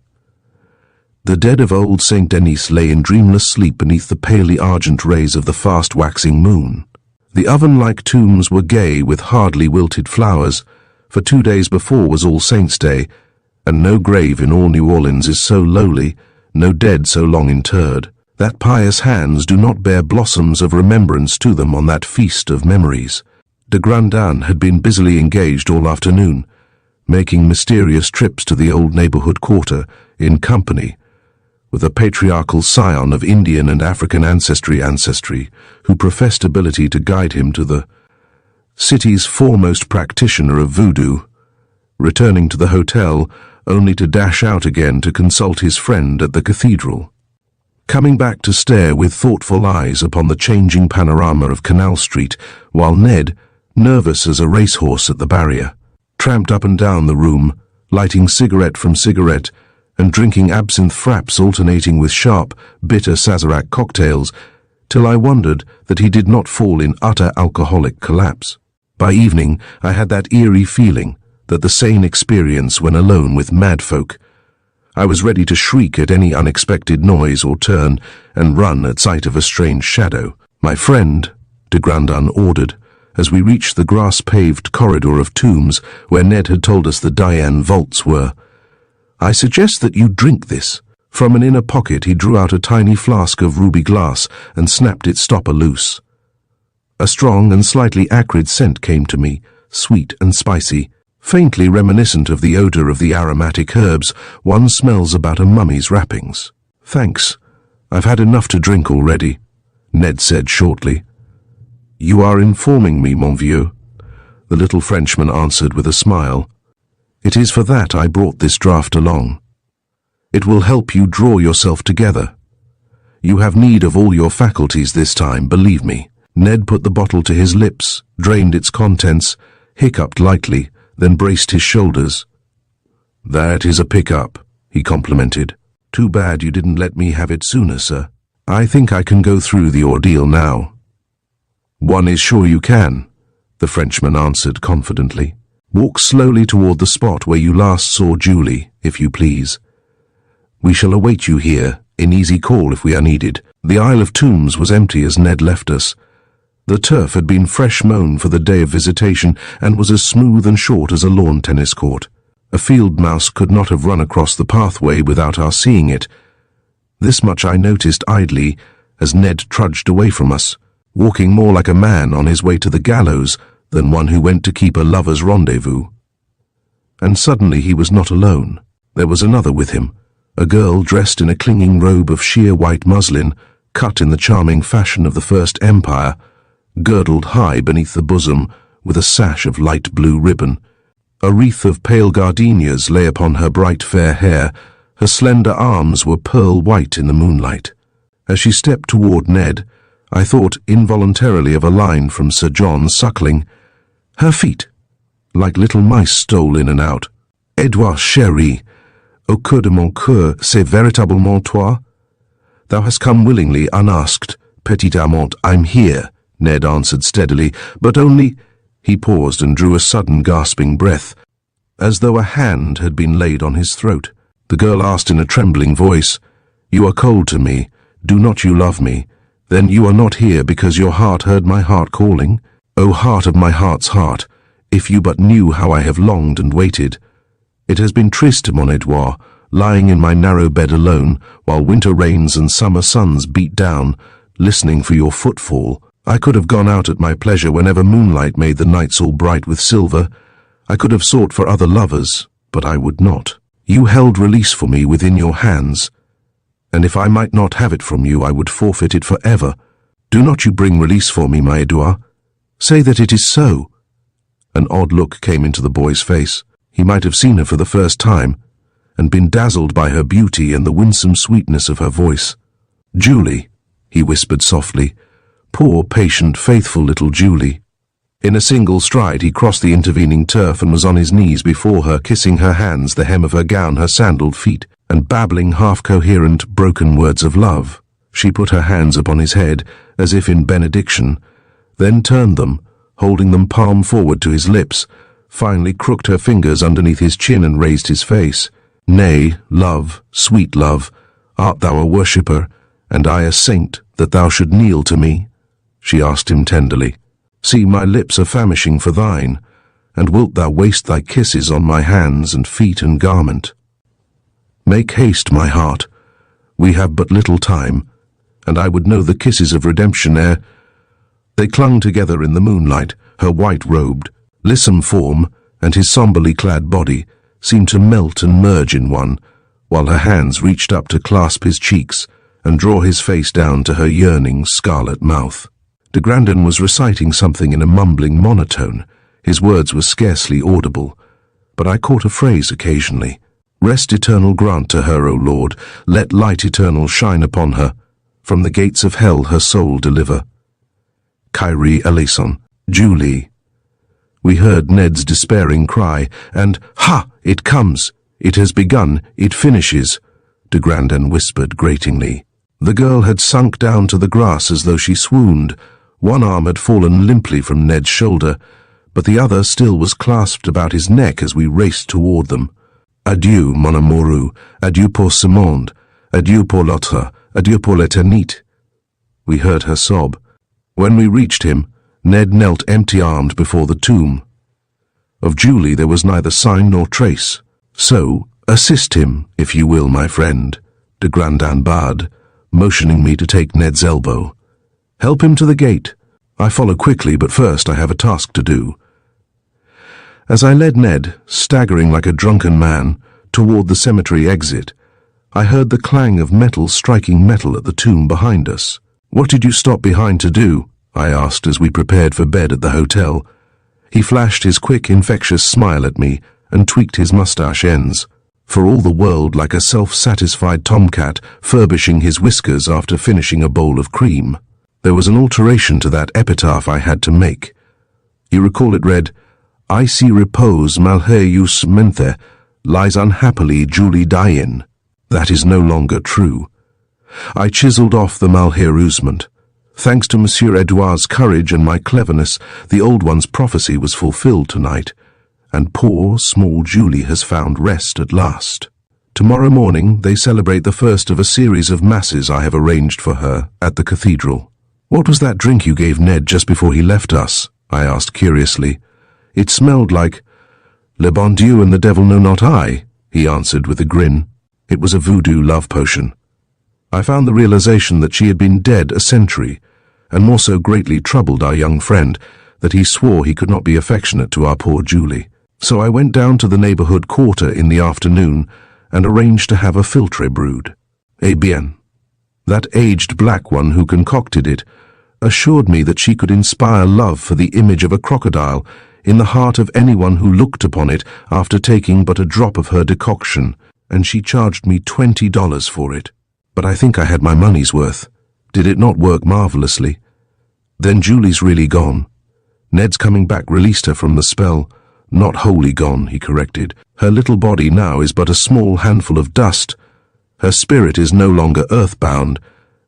The dead of old Saint Denis lay in dreamless sleep beneath the palely argent rays of the fast-waxing moon. The oven-like tombs were gay with hardly wilted flowers, for 2 days before was All Saints' Day, and no grave in all New Orleans is so lowly, no dead so long interred, that pious hands do not bear blossoms of remembrance to them on that feast of memories. De Grandin had been busily engaged all afternoon, making mysterious trips to the old neighborhood quarter in company with a patriarchal scion of Indian and African ancestry who professed ability to guide him to the city's foremost practitioner of voodoo, returning to the hotel only to dash out again to consult his friend at the cathedral. Coming back to stare with thoughtful eyes upon the changing panorama of Canal Street, while Ned, nervous as a racehorse at the barrier, tramped up and down the room, lighting cigarette from cigarette and drinking absinthe fraps alternating with sharp, bitter Sazerac cocktails, till I wondered that he did not fall in utter alcoholic collapse. By evening, I had that eerie feeling that the sane experience when alone with mad folk. I was ready to shriek at any unexpected noise or turn and run at sight of a strange shadow. My friend, de Grandin ordered, as we reached the grass-paved corridor of tombs where Ned had told us the Diane vaults were. I suggest that you drink this. From an inner pocket he drew out a tiny flask of ruby glass and snapped its stopper loose. A strong and slightly acrid scent came to me, sweet and spicy, faintly reminiscent of the odor of the aromatic herbs one smells about a mummy's wrappings. Thanks. I've had enough to drink already, Ned said shortly. You are informing me, mon vieux, the little Frenchman answered with a smile. It is for that I brought this draught along. It will help you draw yourself together. You have need of all your faculties this time, believe me. Ned put the bottle to his lips, drained its contents, hiccuped lightly, then braced his shoulders. That is a pick-up, he complimented. Too bad you didn't let me have it sooner, sir. I think I can go through the ordeal now. One is sure you can, the Frenchman answered confidently. Walk slowly toward the spot where you last saw Julie, if you please. We shall await you here, in easy call if we are needed. The Isle of Tombs was empty as Ned left us. The turf had been fresh mown for the day of visitation and was as smooth and short as a lawn tennis court. A field mouse could not have run across the pathway without our seeing it. This much I noticed idly as Ned trudged away from us, walking more like a man on his way to the gallows than one who went to keep a lover's rendezvous. And suddenly he was not alone. There was another with him, a girl dressed in a clinging robe of sheer white muslin, cut in the charming fashion of the First Empire, girdled high beneath the bosom with a sash of light blue ribbon. A wreath of pale gardenias lay upon her bright fair hair. Her slender arms were pearl white in the moonlight. As she stepped toward Ned, I thought involuntarily of a line from Sir John Suckling. Her feet, like little mice stole in and out. Edouard, chéri, au cœur de mon cœur, c'est véritablement toi? Thou hast come willingly, unasked. Petit amant, I'm here, Ned answered steadily, but only— He paused and drew a sudden gasping breath, as though a hand had been laid on his throat. The girl asked in a trembling voice, You are cold to me. Do not you love me? Then you are not here because your heart heard my heart calling? O heart of my heart's heart, if you but knew how I have longed and waited. It has been triste, mon Edouard, lying in my narrow bed alone, while winter rains and summer suns beat down, listening for your footfall. I could have gone out at my pleasure whenever moonlight made the nights all bright with silver. I could have sought for other lovers, but I would not. You held release for me within your hands, and if I might not have it from you, I would forfeit it forever. Do not you bring release for me, my Edouard. Say that it is so. An odd look came into the boy's face. He might have seen her for the first time, and been dazzled by her beauty and the winsome sweetness of her voice. Julie, he whispered softly. Poor, patient, faithful little Julie. In a single stride he crossed the intervening turf and was on his knees before her, kissing her hands, the hem of her gown, her sandaled feet, and babbling half-coherent, broken words of love. She put her hands upon his head, as if in benediction, then turned them, holding them palm forward to his lips, finally crooked her fingers underneath his chin and raised his face. Nay, love, sweet love, art thou a worshipper, and I a saint, that thou should kneel to me? She asked him tenderly. See, my lips are famishing for thine, and wilt thou waste thy kisses on my hands and feet and garment? Make haste, my heart. We have but little time, and I would know the kisses of redemption ere— They clung together in the moonlight, her white-robed, lissom form and his somberly clad body seemed to melt and merge in one, while her hands reached up to clasp his cheeks and draw his face down to her yearning scarlet mouth. De Grandin was reciting something in a mumbling monotone. His words were scarcely audible, but I caught a phrase occasionally. Rest eternal grant to her, O Lord, let light eternal shine upon her. From the gates of hell her soul deliver. Kyrie eleison, Julie. We heard Ned's despairing cry, and, Ha! It comes! It has begun! It finishes! De Grandin whispered gratingly. The girl had sunk down to the grass as though she swooned. One arm had fallen limply from Ned's shoulder, but the other still was clasped about his neck as we raced toward them. Adieu, mon amoureux, adieu pour ce monde, adieu pour l'autre, adieu pour l'éternité. We heard her sob. When we reached him, Ned knelt empty-armed before the tomb. Of Julie there was neither sign nor trace. So, assist him, if you will, my friend, de Grandin bade, motioning me to take Ned's elbow. Help him to the gate. I follow quickly, but first I have a task to do. As I led Ned, staggering like a drunken man, toward the cemetery exit, I heard the clang of metal striking metal at the tomb behind us. What did you stop behind to do? I asked as we prepared for bed at the hotel. He flashed his quick, infectious smile at me and tweaked his mustache ends, for all the world like a self-satisfied tomcat furbishing his whiskers after finishing a bowl of cream. There was an alteration to that epitaph I had to make. You recall it read, I see repose malheureuse mente, lies unhappily Julie Dyin. That is no longer true. I chiselled off the malheureusement. Thanks to Monsieur Edouard's courage and my cleverness, the old one's prophecy was fulfilled tonight, and poor, small Julie has found rest at last. Tomorrow morning they celebrate the first of a series of masses I have arranged for her at the cathedral. What was that drink you gave Ned just before he left us? I asked curiously. It smelled like— Le bon Dieu and the devil know not I, he answered with a grin. It was a voodoo love potion. I found the realization that she had been dead a century, and more so greatly troubled our young friend, that he swore he could not be affectionate to our poor Julie. So I went down to the neighborhood quarter in the afternoon and arranged to have a filtre brewed. Eh bien. That aged black one who concocted it assured me that she could inspire love for the image of a crocodile in the heart of anyone who looked upon it after taking but a drop of her decoction, and she charged me $20 for it. But I think I had my money's worth. Did it not work marvelously? Then Julie's really gone. Ned's coming back released her from the spell, Not wholly gone, he corrected. Her little body now is but a small handful of dust. Her spirit is no longer earthbound,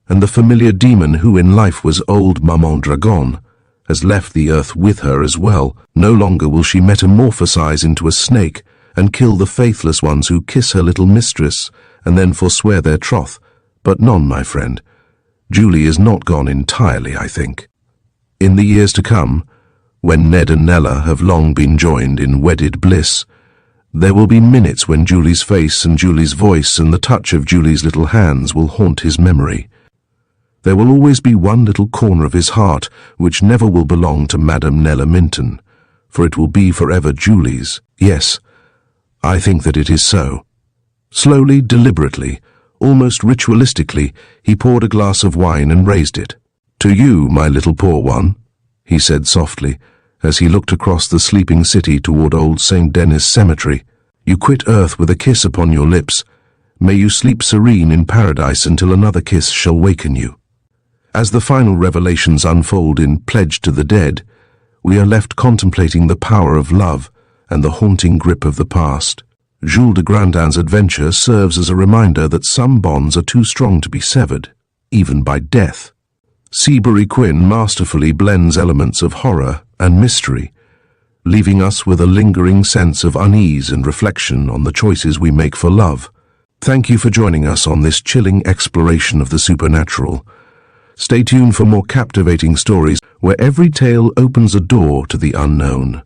and the familiar demon who in life was old Maman Dragon has left the earth with her as well. No longer will she metamorphosize into a snake and kill the faithless ones who kiss her little mistress and then forswear their troth. But none, my friend. Julie is not gone entirely, I think. In the years to come, when Ned and Nella have long been joined in wedded bliss, there will be minutes when Julie's face and Julie's voice and the touch of Julie's little hands will haunt his memory. There will always be one little corner of his heart which never will belong to Madame Nella Minton, for it will be forever Julie's. Yes, I think that it is so. Slowly, deliberately, almost ritualistically, he poured a glass of wine and raised it. "To you, my little poor one," he said softly, as he looked across the sleeping city toward old St. Denis Cemetery. "You quit earth with a kiss upon your lips. May you sleep serene in paradise until another kiss shall waken you." As the final revelations unfold in Pledge to the Dead, we are left contemplating the power of love and the haunting grip of the past. Jules de Grandin's adventure serves as a reminder that some bonds are too strong to be severed, even by death. Seabury Quinn masterfully blends elements of horror and mystery, leaving us with a lingering sense of unease and reflection on the choices we make for love. Thank you for joining us on this chilling exploration of the supernatural. Stay tuned for more captivating stories where every tale opens a door to the unknown.